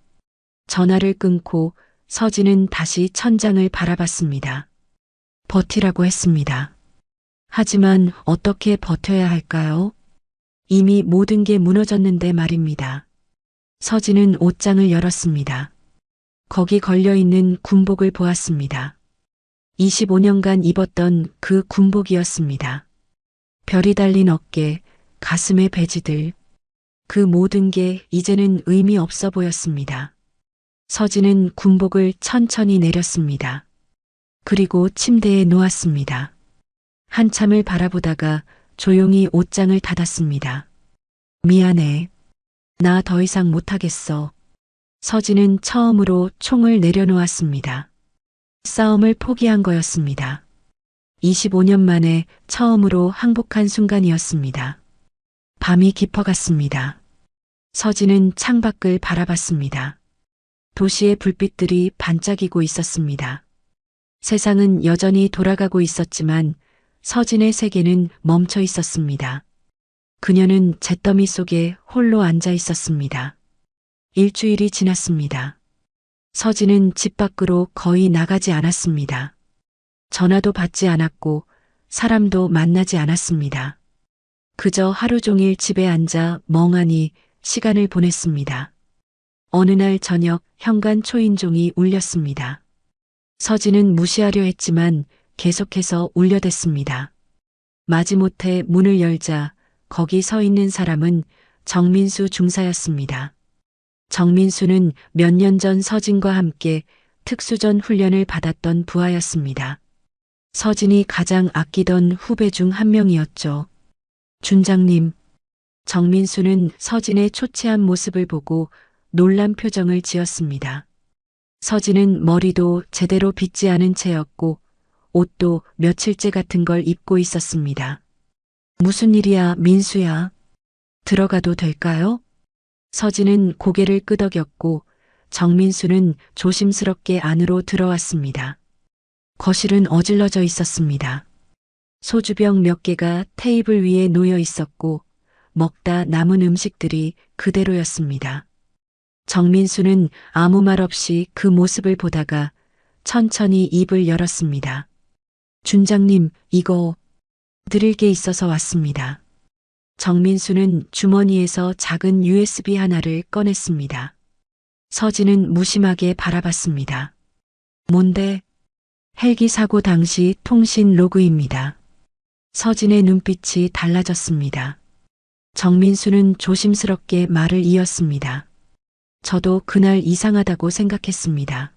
전화를 끊고 서진은 다시 천장을 바라봤습니다. 버티라고 했습니다. 하지만 어떻게 버텨야 할까요? 이미 모든 게 무너졌는데 말입니다. 서진은 옷장을 열었습니다. 거기 걸려있는 군복을 보았습니다. 25년간 입었던 그 군복이었습니다. 별이 달린 어깨, 가슴의 배지들, 그 모든 게 이제는 의미 없어 보였습니다. 서진은 군복을 천천히 내렸습니다. 그리고 침대에 누웠습니다. 한참을 바라보다가 조용히 옷장을 닫았습니다. 미안해. 나 더 이상 못하겠어. 서진은 처음으로 총을 내려놓았습니다. 싸움을 포기한 거였습니다. 25년 만에 처음으로 항복한 순간이었습니다. 밤이 깊어갔습니다. 서진은 창밖을 바라봤습니다. 도시의 불빛들이 반짝이고 있었습니다. 세상은 여전히 돌아가고 있었지만 서진의 세계는 멈춰 있었습니다. 그녀는 잿더미 속에 홀로 앉아 있었습니다. 일주일이 지났습니다. 서진은 집 밖으로 거의 나가지 않았습니다. 전화도 받지 않았고 사람도 만나지 않았습니다. 그저 하루 종일 집에 앉아 멍하니 시간을 보냈습니다. 어느 날 저녁 현관 초인종이 울렸습니다. 서진은 무시하려 했지만 계속해서 울려댔습니다. 마지못해 문을 열자 거기 서 있는 사람은 정민수 중사였습니다. 정민수는 몇 년 전 서진과 함께 특수전 훈련을 받았던 부하였습니다. 서진이 가장 아끼던 후배 중 한 명이었죠. 준장님. 정민수는 서진의 초췌한 모습을 보고 놀란 표정을 지었습니다. 서진은 머리도 제대로 빗지 않은 채였고 옷도 며칠째 같은 걸 입고 있었습니다. 무슨 일이야, 민수야? 들어가도 될까요? 서진은 고개를 끄덕였고 정민수는 조심스럽게 안으로 들어왔습니다. 거실은 어질러져 있었습니다. 소주병 몇 개가 테이블 위에 놓여 있었고 먹다 남은 음식들이 그대로였습니다. 정민수는 아무 말 없이 그 모습을 보다가 천천히 입을 열었습니다. 준장님, 이거 드릴 게 있어서 왔습니다. 정민수는 주머니에서 작은 USB 하나를 꺼냈습니다. 서진은 무심하게 바라봤습니다. 뭔데? 헬기 사고 당시 통신 로그입니다. 서진의 눈빛이 달라졌습니다. 정민수는 조심스럽게 말을 이었습니다. 저도 그날 이상하다고 생각했습니다.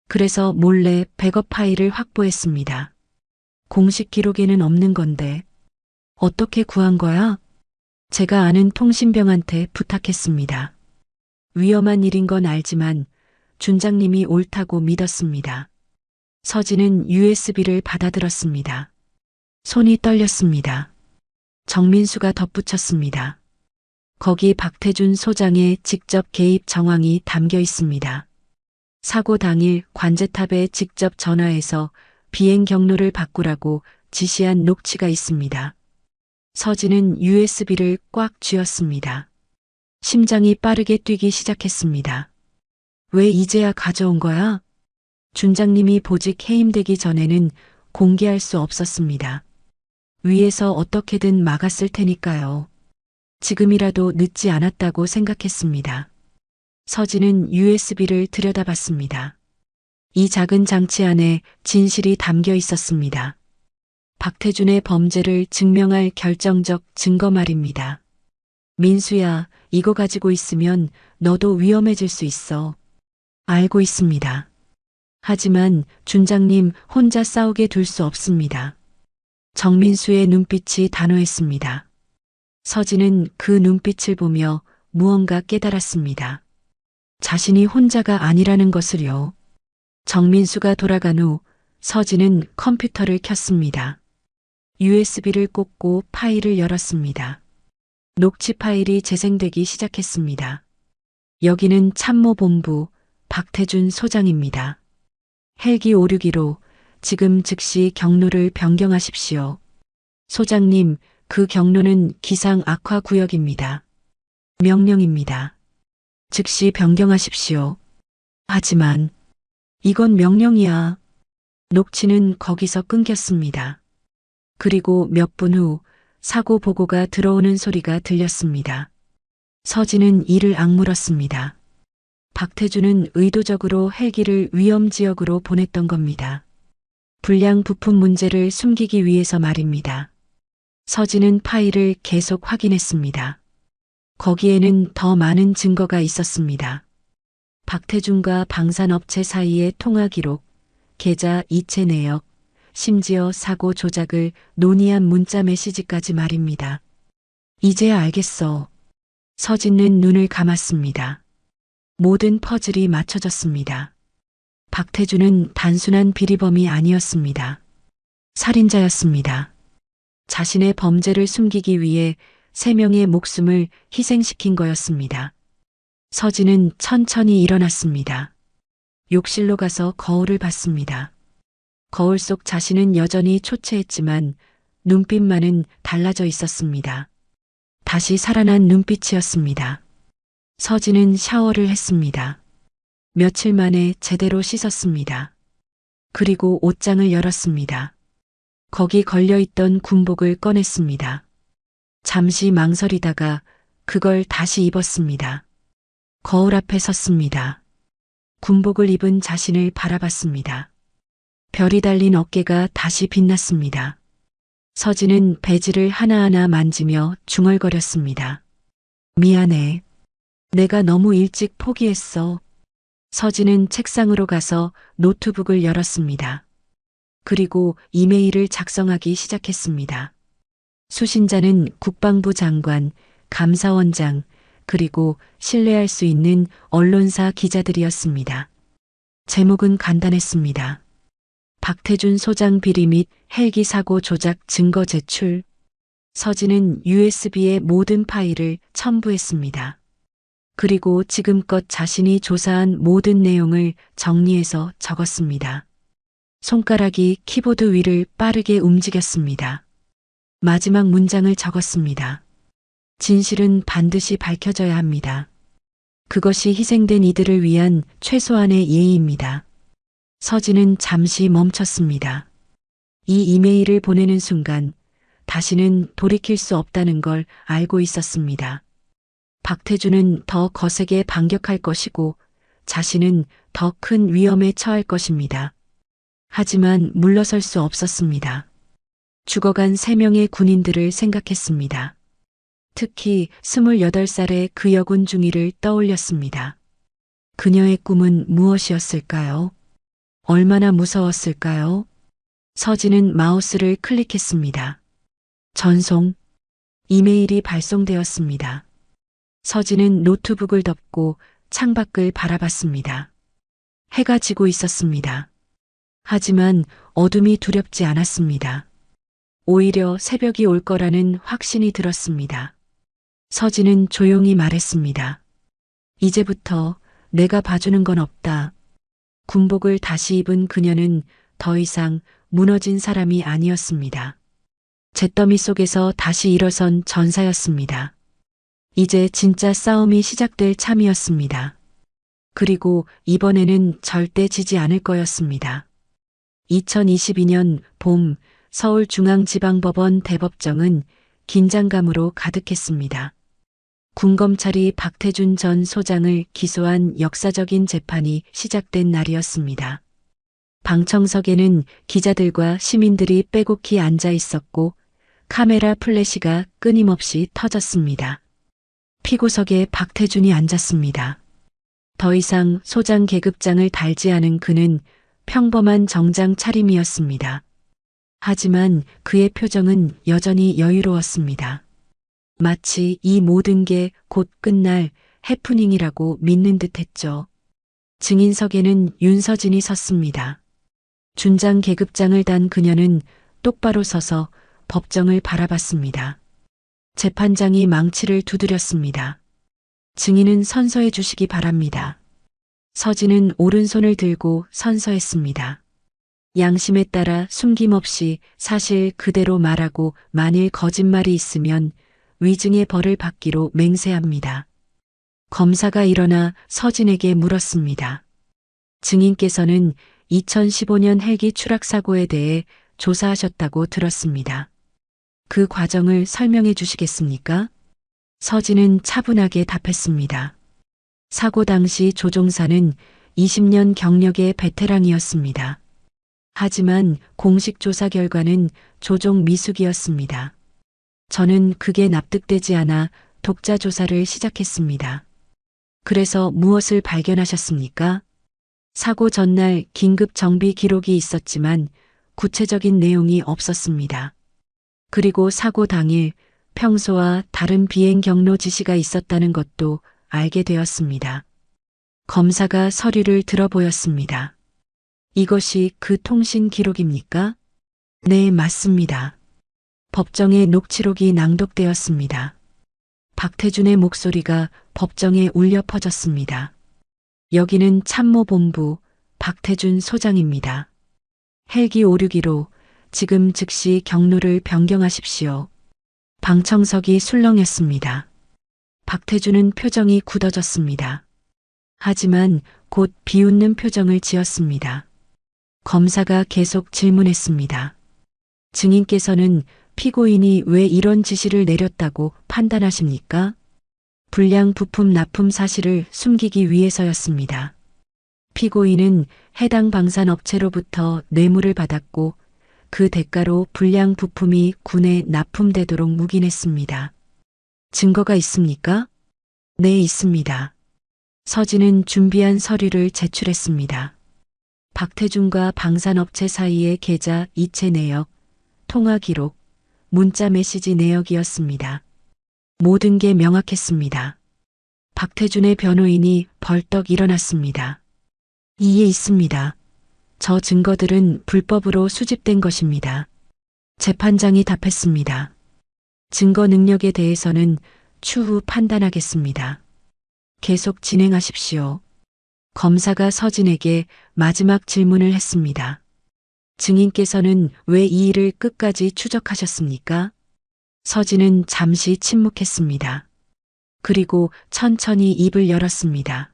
그래서 몰래 백업 파일을 확보했습니다. 공식 기록에는 없는 건데 어떻게 구한 거야? 제가 아는 통신병한테 부탁했습니다. 위험한 일인 건 알지만 준장님이 옳다고 믿었습니다. 서진은 USB를 받아들었습니다. 손이 떨렸습니다. 정민수가 덧붙였습니다. 거기 박태준 소장의 직접 개입 정황이 담겨 있습니다. 사고 당일 관제탑에 직접 전화해서 비행 경로를 바꾸라고 지시한 녹취가 있습니다. 서진은 USB를 꽉 쥐었습니다. 심장이 빠르게 뛰기 시작했습니다. 왜 이제야 가져온 거야? 준장님이 보직 해임되기 전에는 공개할 수 없었습니다. 위에서 어떻게든 막았을 테니까요. 지금이라도 늦지 않았다고 생각했습니다. 서진은 USB를 들여다봤습니다. 이 작은 장치 안에 진실이 담겨 있었습니다. 박태준의 범죄를 증명할 결정적 증거 말입니다. 민수야, 이거 가지고 있으면 너도 위험해질 수 있어. 알고 있습니다. 하지만 준장님 혼자 싸우게 둘 수 없습니다. 정민수의 눈빛이 단호했습니다. 서진은 그 눈빛을 보며 무언가 깨달았습니다. 자신이 혼자가 아니라는 것을요. 정민수가 돌아간 후 서진은 컴퓨터를 켰습니다. USB를 꽂고 파일을 열었습니다. 녹취 파일이 재생되기 시작했습니다. 여기는 참모본부 박태준 소장입니다. 헬기 561호 지금 즉시 경로를 변경하십시오. 소장님, 그 경로는 기상 악화 구역입니다. 명령입니다. 즉시 변경하십시오. 하지만 이건 명령이야. 녹취는 거기서 끊겼습니다. 그리고 몇 분 후 사고 보고가 들어오는 소리가 들렸습니다. 서진은 이를 악물었습니다. 박태준은 의도적으로 헬기를 위험 지역으로 보냈던 겁니다. 불량 부품 문제를 숨기기 위해서 말입니다. 서진은 파일을 계속 확인했습니다. 거기에는 더 많은 증거가 있었습니다. 박태준과 방산업체 사이의 통화 기록, 계좌 이체 내역, 심지어 사고 조작을 논의한 문자 메시지까지 말입니다. 이제야 알겠어. 서진은 눈을 감았습니다. 모든 퍼즐이 맞춰졌습니다. 박태준은 단순한 비리범이 아니었습니다. 살인자였습니다. 자신의 범죄를 숨기기 위해 3명의 목숨을 희생시킨 거였습니다. 서진은 천천히 일어났습니다. 욕실로 가서 거울을 봤습니다. 거울 속 자신은 여전히 초췌했지만 눈빛만은 달라져 있었습니다. 다시 살아난 눈빛이었습니다. 서진은 샤워를 했습니다. 며칠 만에 제대로 씻었습니다. 그리고 옷장을 열었습니다. 거기 걸려있던 군복을 꺼냈습니다. 잠시 망설이다가 그걸 다시 입었습니다. 거울 앞에 섰습니다. 군복을 입은 자신을 바라봤습니다. 별이 달린 어깨가 다시 빛났습니다. 서진은 배지를 하나하나 만지며 중얼거렸습니다. 미안해. 내가 너무 일찍 포기했어. 서진은 책상으로 가서 노트북을 열었습니다. 그리고 이메일을 작성하기 시작했습니다. 수신자는 국방부 장관, 감사원장, 그리고 신뢰할 수 있는 언론사 기자들이었습니다. 제목은 간단했습니다. 박태준 소장 비리 및 헬기 사고 조작 증거 제출. 서진은 USB의 모든 파일을 첨부했습니다. 그리고 지금껏 자신이 조사한 모든 내용을 정리해서 적었습니다. 손가락이 키보드 위를 빠르게 움직였습니다. 마지막 문장을 적었습니다. 진실은 반드시 밝혀져야 합니다. 그것이 희생된 이들을 위한 최소한의 예의입니다. 서진은 잠시 멈췄습니다. 이 이메일을 보내는 순간 다시는 돌이킬 수 없다는 걸 알고 있었습니다. 박태준은 더 거세게 반격할 것이고 자신은 더 큰 위험에 처할 것입니다. 하지만 물러설 수 없었습니다. 죽어간 3명의 군인들을 생각했습니다. 특히 28살의 그 여군 중위를 떠올렸습니다. 그녀의 꿈은 무엇이었을까요? 얼마나 무서웠을까요? 서진은 마우스를 클릭했습니다. 전송. 이메일이 발송되었습니다. 서진은 노트북을 덮고 창밖을 바라봤습니다. 해가 지고 있었습니다. 하지만 어둠이 두렵지 않았습니다. 오히려 새벽이 올 거라는 확신이 들었습니다. 서진은 조용히 말했습니다. 이제부터 내가 봐주는 건 없다. 군복을 다시 입은 그녀는 더 이상 무너진 사람이 아니었습니다. 잿더미 속에서 다시 일어선 전사였습니다. 이제 진짜 싸움이 시작될 참이었습니다. 그리고 이번에는 절대 지지 않을 거였습니다. 2022년 봄 서울중앙지방법원 대법정은 긴장감으로 가득했습니다. 군검찰이 박태준 전 소장을 기소한 역사적인 재판이 시작된 날이었습니다. 방청석에는 기자들과 시민들이 빼곡히 앉아 있었고 카메라 플래시가 끊임없이 터졌습니다. 피고석에 박태준이 앉았습니다. 더 이상 소장 계급장을 달지 않은 그는 평범한 정장 차림이었습니다. 하지만 그의 표정은 여전히 여유로웠습니다. 마치 이 모든 게 곧 끝날 해프닝이라고 믿는 듯했죠. 증인석에는 윤서진이 섰습니다. 준장 계급장을 단 그녀는 똑바로 서서 법정을 바라봤습니다. 재판장이 망치를 두드렸습니다. 증인은 선서해 주시기 바랍니다. 서진은 오른손을 들고 선서했습니다. 양심에 따라 숨김없이 사실 그대로 말하고 만일 거짓말이 있으면 위증의 벌을 받기로 맹세합니다. 검사가 일어나 서진에게 물었습니다. 증인께서는 2015년 헬기 추락 사고에 대해 조사하셨다고 들었습니다. 그 과정을 설명해 주시겠습니까? 서진은 차분하게 답했습니다. 사고 당시 조종사는 20년 경력의 베테랑이었습니다. 하지만 공식 조사 결과는 조종 미숙이었습니다. 저는 그게 납득되지 않아 독자 조사를 시작했습니다. 그래서 무엇을 발견하셨습니까? 사고 전날 긴급 정비 기록이 있었지만 구체적인 내용이 없었습니다. 그리고 사고 당일 평소와 다른 비행 경로 지시가 있었다는 것도 알게 되었습니다. 검사가 서류를 들어보였습니다. 이것이 그 통신 기록입니까? 네, 맞습니다. 법정에 녹취록이 낭독되었습니다. 박태준의 목소리가 법정에 울려 퍼졌습니다. 여기는 참모본부 박태준 소장입니다. 헬기 561호 지금 즉시 경로를 변경하십시오. 방청석이 술렁였습니다. 박태준은 표정이 굳어졌습니다. 하지만 곧 비웃는 표정을 지었습니다. 검사가 계속 질문했습니다. 증인께서는 피고인이 왜 이런 지시를 내렸다고 판단하십니까? 불량 부품 납품 사실을 숨기기 위해서였습니다. 피고인은 해당 방산업체로부터 뇌물을 받았고 그 대가로 불량 부품이 군에 납품되도록 묵인했습니다. 증거가 있습니까? 네, 있습니다. 서진은 준비한 서류를 제출했습니다. 박태준과 방산업체 사이의 계좌 이체 내역, 통화 기록, 문자 메시지 내역이었습니다. 모든 게 명확했습니다. 박태준의 변호인이 벌떡 일어났습니다. 이에 있습니다. 저 증거들은 불법으로 수집된 것입니다. 재판장이 답했습니다. 증거 능력에 대해서는 추후 판단하겠습니다. 계속 진행하십시오. 검사가 서진에게 마지막 질문을 했습니다. 증인께서는 왜 이 일을 끝까지 추적하셨습니까? 서진은 잠시 침묵했습니다. 그리고 천천히 입을 열었습니다.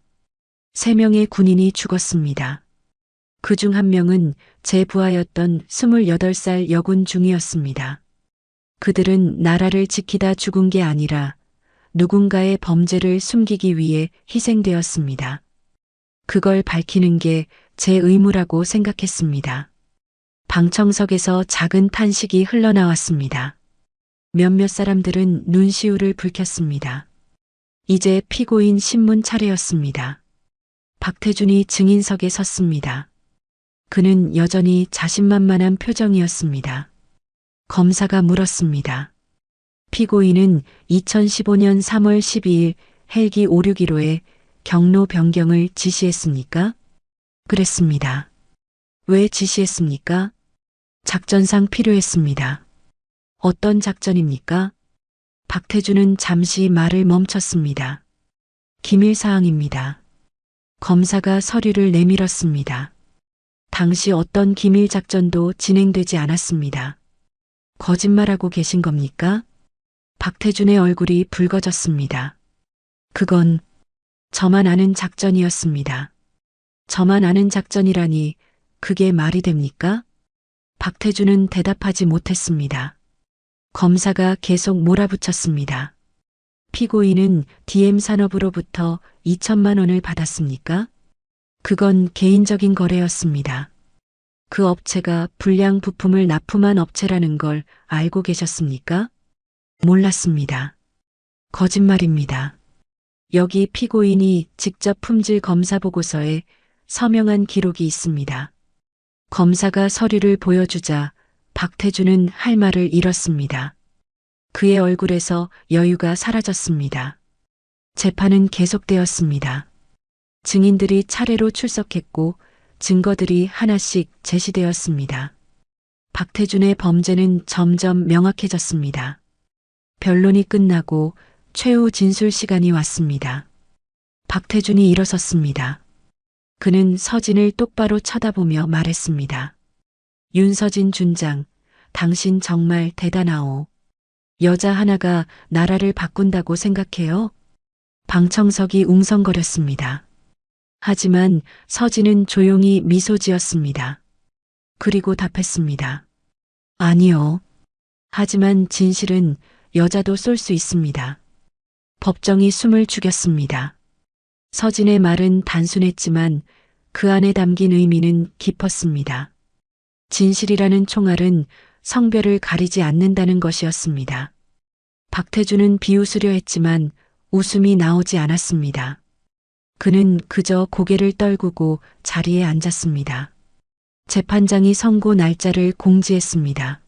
3명의 군인이 죽었습니다. 그중 한 명은 제 부하였던 28살 여군 중이었습니다. 그들은 나라를 지키다 죽은 게 아니라 누군가의 범죄를 숨기기 위해 희생되었습니다. 그걸 밝히는 게 제 의무라고 생각했습니다. 방청석에서 작은 탄식이 흘러나왔습니다. 몇몇 사람들은 눈시울을 붉혔습니다. 이제 피고인 신문 차례였습니다. 박태준이 증인석에 섰습니다. 그는 여전히 자신만만한 표정이었습니다. 검사가 물었습니다. 피고인은 2015년 3월 12일 헬기 561호의 경로 변경을 지시했습니까? 그랬습니다. 왜 지시했습니까? 작전상 필요했습니다. 어떤 작전입니까? 박태준은 잠시 말을 멈췄습니다. 기밀사항입니다. 검사가 서류를 내밀었습니다. 당시 어떤 기밀 작전도 진행되지 않았습니다. 거짓말하고 계신 겁니까? 박태준의 얼굴이 붉어졌습니다. 그건 저만 아는 작전이었습니다. 저만 아는 작전이라니 그게 말이 됩니까? 박태준은 대답하지 못했습니다. 검사가 계속 몰아붙였습니다. 피고인은 DM 산업으로부터 2천만 원을 받았습니까? 그건 개인적인 거래였습니다. 그 업체가 불량 부품을 납품한 업체라는 걸 알고 계셨습니까? 몰랐습니다. 거짓말입니다. 여기 피고인이 직접 품질 검사 보고서에 서명한 기록이 있습니다. 검사가 서류를 보여주자 박태준은 할 말을 잃었습니다. 그의 얼굴에서 여유가 사라졌습니다. 재판은 계속되었습니다. 증인들이 차례로 출석했고 증거들이 하나씩 제시되었습니다. 박태준의 범죄는 점점 명확해졌습니다. 변론이 끝나고 최후 진술 시간이 왔습니다. 박태준이 일어섰습니다. 그는 서진을 똑바로 쳐다보며 말했습니다. 윤서진 준장, 당신 정말 대단하오. 여자 하나가 나라를 바꾼다고 생각해요? 방청석이 웅성거렸습니다. 하지만 서진은 조용히 미소 지었습니다. 그리고 답했습니다. 아니요. 하지만 진실은 여자도 쏠 수 있습니다. 법정이 숨을 죽였습니다. 서진의 말은 단순했지만 그 안에 담긴 의미는 깊었습니다. 진실이라는 총알은 성별을 가리지 않는다는 것이었습니다. 박태준은 비웃으려 했지만 웃음이 나오지 않았습니다. 그는 그저 고개를 떨구고 자리에 앉았습니다. 재판장이 선고 날짜를 공지했습니다.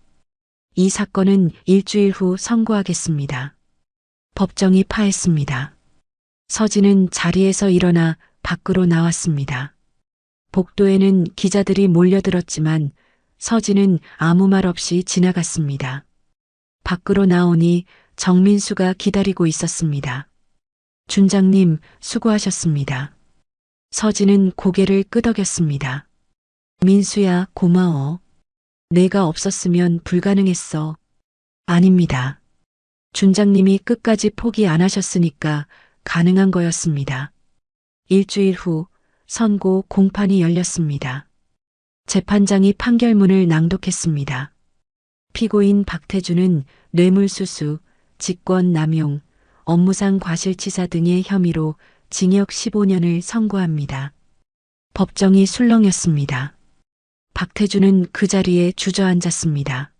이 사건은 일주일 후 선고하겠습니다. 법정이 파했습니다. 서진은 자리에서 일어나 밖으로 나왔습니다. 복도에는 기자들이 몰려들었지만 서진은 아무 말 없이 지나갔습니다. 밖으로 나오니 정민수가 기다리고 있었습니다. 준장님, 수고하셨습니다. 서진은 고개를 끄덕였습니다. 민수야, 고마워. 내가 없었으면 불가능했어. 아닙니다. 준장님이 끝까지 포기 안 하셨으니까 가능한 거였습니다. 일주일 후 선고 공판이 열렸습니다. 재판장이 판결문을 낭독했습니다. 피고인 박태준은 뇌물수수, 직권남용, 업무상 과실치사 등의 혐의로 징역 15년을 선고합니다. 법정이 술렁였습니다. 박태준은 그 자리에 주저앉았습니다.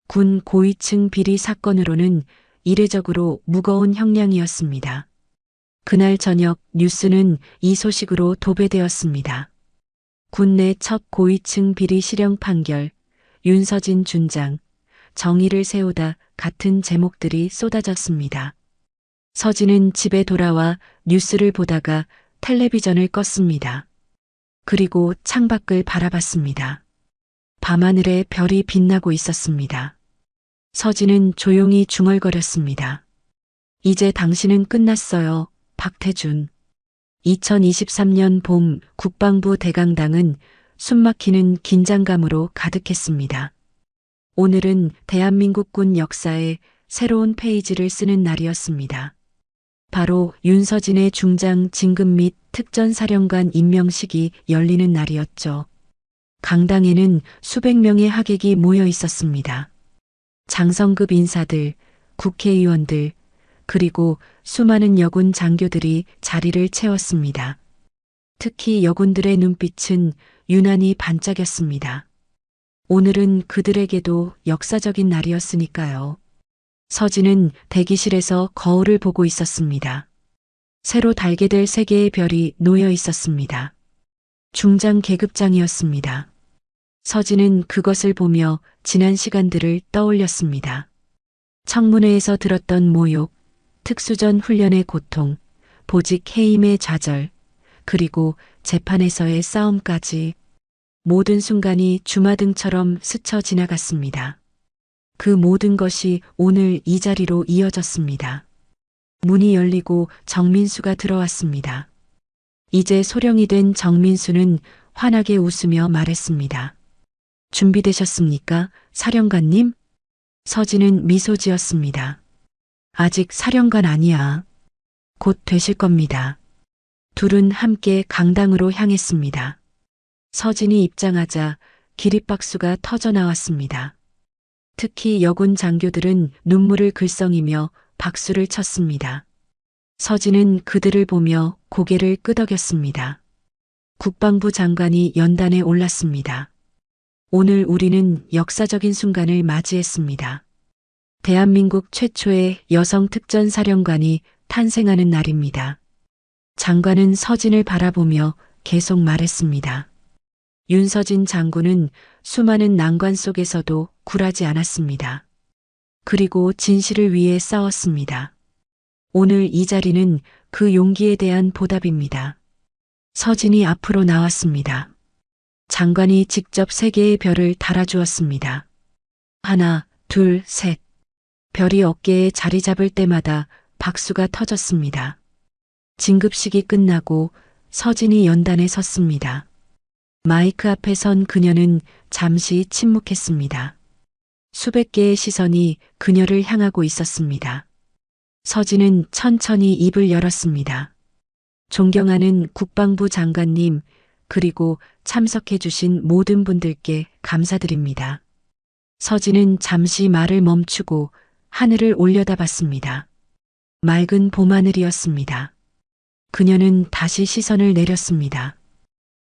군 고위층 비리 사건으로는 이례적으로 무거운 형량이었습니다. 그날 저녁 뉴스는 이 소식으로 도배되었습니다. 군내 첫 고위층 비리 실형 판결, 윤서진 준장, 정의를 세우다 같은 제목들이 쏟아졌습니다. 서진은 집에 돌아와 뉴스를 보다가 텔레비전을 껐습니다. 그리고 창밖을 바라봤습니다. 밤하늘에 별이 빛나고 있었습니다. 서진은 조용히 중얼거렸습니다. 이제 당신은 끝났어요, 박태준. 2023년 봄 국방부 대강당은 숨막히는 긴장감으로 가득했습니다. 오늘은 대한민국 군 역사에 새로운 페이지를 쓰는 날이었습니다. 바로 윤서진의 중장 진급 및 특전사령관 임명식이 열리는 날이었죠. 강당에는 수백 명의 하객이 모여 있었습니다. 장성급 인사들, 국회의원들, 그리고 수많은 여군 장교들이 자리를 채웠습니다. 특히 여군들의 눈빛은 유난히 반짝였습니다. 오늘은 그들에게도 역사적인 날이었으니까요. 서진은 대기실에서 거울을 보고 있었습니다. 새로 달게 될 세 개의 별이 놓여 있었습니다. 중장 계급장이었습니다. 서진은 그것을 보며 지난 시간들을 떠올렸습니다. 청문회에서 들었던 모욕, 특수전 훈련의 고통, 보직 해임의 좌절, 그리고 재판에서의 싸움까지 모든 순간이 주마등처럼 스쳐 지나갔습니다. 그 모든 것이 오늘 이 자리로 이어졌습니다. 문이 열리고 정민수가 들어왔습니다. 이제 소령이 된 정민수는 환하게 웃으며 말했습니다. 준비되셨습니까, 사령관님? 서진은 미소 지었습니다. 아직 사령관 아니야. 곧 되실 겁니다. 둘은 함께 강당으로 향했습니다. 서진이 입장하자 기립박수가 터져 나왔습니다. 특히 여군 장교들은 눈물을 글썽이며 박수를 쳤습니다. 서진은 그들을 보며 고개를 끄덕였습니다. 국방부 장관이 연단에 올랐습니다. 오늘 우리는 역사적인 순간을 맞이했습니다. 대한민국 최초의 여성 특전사령관이 탄생하는 날입니다. 장관은 서진을 바라보며 계속 말했습니다. 윤서진 장군은 수많은 난관 속에서도 굴하지 않았습니다. 그리고 진실을 위해 싸웠습니다. 오늘 이 자리는 그 용기에 대한 보답입니다. 서진이 앞으로 나왔습니다. 장관이 직접 3개의 별을 달아주었습니다. 하나, 둘, 셋. 별이 어깨에 자리 잡을 때마다 박수가 터졌습니다. 진급식이 끝나고 서진이 연단에 섰습니다. 마이크 앞에 선 그녀는 잠시 침묵했습니다. 수백 개의 시선이 그녀를 향하고 있었습니다. 서진은 천천히 입을 열었습니다. 존경하는 국방부 장관님, 그리고 참석해 주신 모든 분들께 감사드립니다. 서진은 잠시 말을 멈추고 하늘을 올려다봤습니다. 맑은 봄하늘이었습니다. 그녀는 다시 시선을 내렸습니다.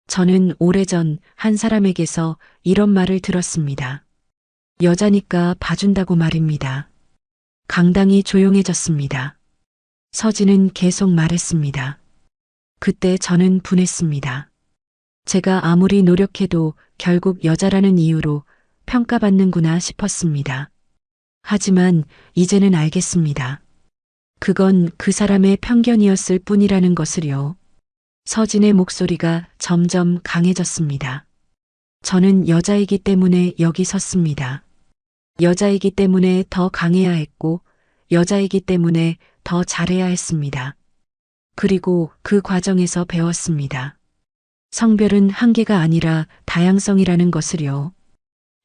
저는 오래전 한 사람에게서 이런 말을 들었습니다. 여자니까 봐준다고 말입니다. 강당이 조용해졌습니다. 서진은 계속 말했습니다. 그때 저는 분했습니다. 제가 아무리 노력해도 결국 여자라는 이유로 평가받는구나 싶었습니다. 하지만 이제는 알겠습니다. 그건 그 사람의 편견이었을 뿐이라는 것을요. 서진의 목소리가 점점 강해졌습니다. 저는 여자이기 때문에 여기 섰습니다. 여자이기 때문에 더 강해야 했고, 여자이기 때문에 더 잘해야 했습니다. 그리고 그 과정에서 배웠습니다. 성별은 한계가 아니라 다양성이라는 것을요.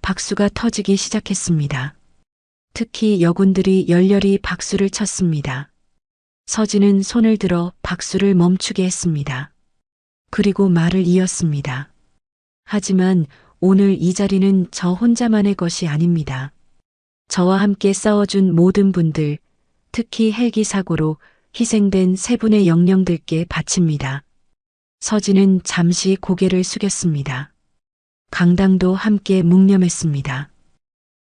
박수가 터지기 시작했습니다. 특히 여군들이 열렬히 박수를 쳤습니다. 서진은 손을 들어 박수를 멈추게 했습니다. 그리고 말을 이었습니다. 하지만 오늘 이 자리는 저 혼자만의 것이 아닙니다. 저와 함께 싸워준 모든 분들, 특히 헬기 사고로 희생된 3분의 영령들께 바칩니다. 서진은 잠시 고개를 숙였습니다. 강당도 함께 묵념했습니다.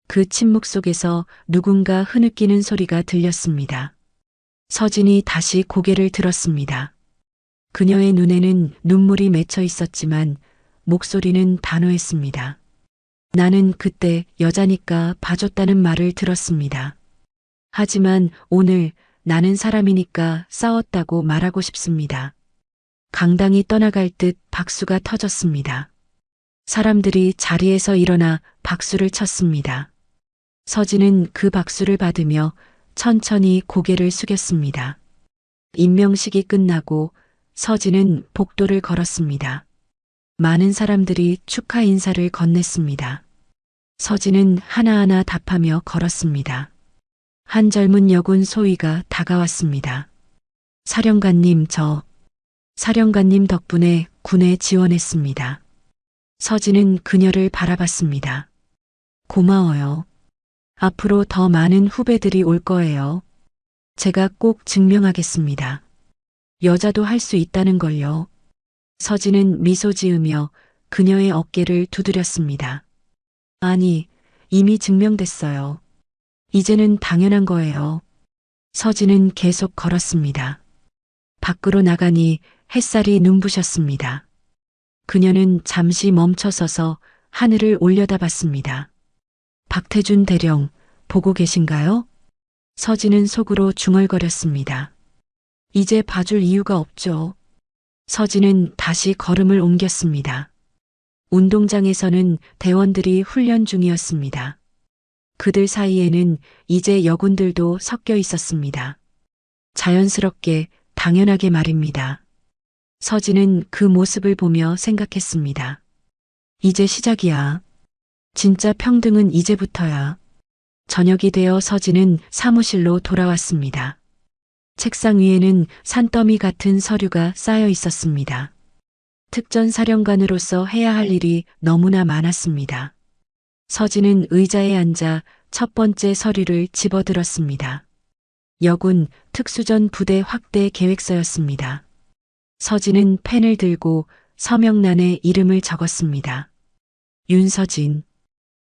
그 침묵 속에서 누군가 흐느끼는 소리가 들렸습니다. 서진이 다시 고개를 들었습니다. 그녀의 눈에는 눈물이 맺혀 있었지만 목소리는 단호했습니다. 나는 그때 여자니까 봐줬다는 말을 들었습니다. 하지만 오늘 나는 사람이니까 싸웠다고 말하고 싶습니다. 강당이 떠나갈 듯 박수가 터졌습니다. 사람들이 자리에서 일어나 박수를 쳤습니다. 서진은 그 박수를 받으며 천천히 고개를 숙였습니다. 임명식이 끝나고 서진은 복도를 걸었습니다. 많은 사람들이 축하 인사를 건넸습니다. 서진은 하나하나 답하며 걸었습니다. 한 젊은 여군 소위가 다가왔습니다. 사령관님, 사령관님 덕분에 군에 지원했습니다. 서진은 그녀를 바라봤습니다. 고마워요. 앞으로 더 많은 후배들이 올 거예요. 제가 꼭 증명하겠습니다. 여자도 할 수 있다는 걸요. 서진은 미소 지으며 그녀의 어깨를 두드렸습니다. 아니, 이미 증명됐어요. 이제는 당연한 거예요. 서진은 계속 걸었습니다. 밖으로 나가니 햇살이 눈부셨습니다. 그녀는 잠시 멈춰서서 하늘을 올려다봤습니다. 박태준 대령, 보고 계신가요? 서진은 속으로 중얼거렸습니다. 이제 봐줄 이유가 없죠. 서진은 다시 걸음을 옮겼습니다. 운동장에서는 대원들이 훈련 중이었습니다. 그들 사이에는 이제 여군들도 섞여 있었습니다. 자연스럽게, 당연하게 말입니다. 서진은 그 모습을 보며 생각했습니다. 이제 시작이야. 진짜 평등은 이제부터야. 저녁이 되어 서진은 사무실로 돌아왔습니다. 책상 위에는 산더미 같은 서류가 쌓여 있었습니다. 특전사령관으로서 해야 할 일이 너무나 많았습니다. 서진은 의자에 앉아 첫 번째 서류를 집어들었습니다. 여군 특수전 부대 확대 계획서였습니다. 서진은 펜을 들고 서명란에 이름을 적었습니다. 윤서진.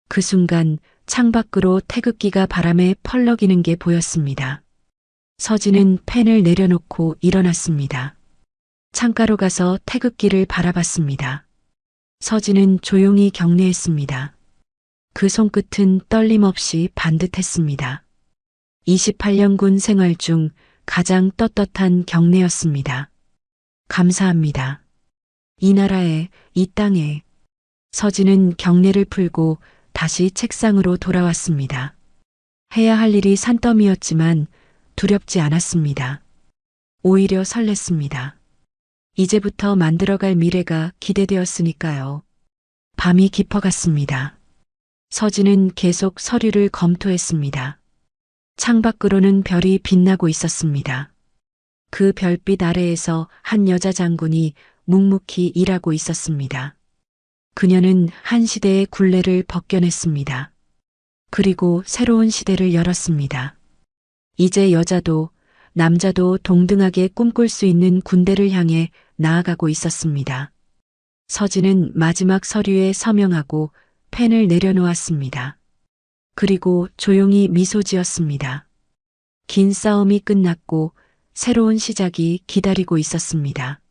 그 순간 창밖으로 태극기가 바람에 펄럭이는 게 보였습니다. 서진은 펜을 내려놓고 일어났습니다. 창가로 가서 태극기를 바라봤습니다. 서진은 조용히 경례했습니다. 그 손끝은 떨림 없이 반듯했습니다. 28년 군 생활 중 가장 떳떳한 경례였습니다. 감사합니다. 이 나라에, 이 땅에. 서진은 경례를 풀고 다시 책상으로 돌아왔습니다. 해야 할 일이 산더미였지만 두렵지 않았습니다. 오히려 설렜습니다. 이제부터 만들어갈 미래가 기대되었으니까요. 밤이 깊어갔습니다. 서진은 계속 서류를 검토했습니다. 창밖으로는 별이 빛나고 있었습니다. 그 별빛 아래에서 한 여자 장군이 묵묵히 일하고 있었습니다. 그녀는 한 시대의 굴레를 벗겨냈습니다. 그리고 새로운 시대를 열었습니다. 이제 여자도 남자도 동등하게 꿈꿀 수 있는 군대를 향해 나아가고 있었습니다. 서진은 마지막 서류에 서명하고 펜을 내려놓았습니다. 그리고 조용히 미소 지었습니다. 긴 싸움이 끝났고 새로운 시작이 기다리고 있었습니다.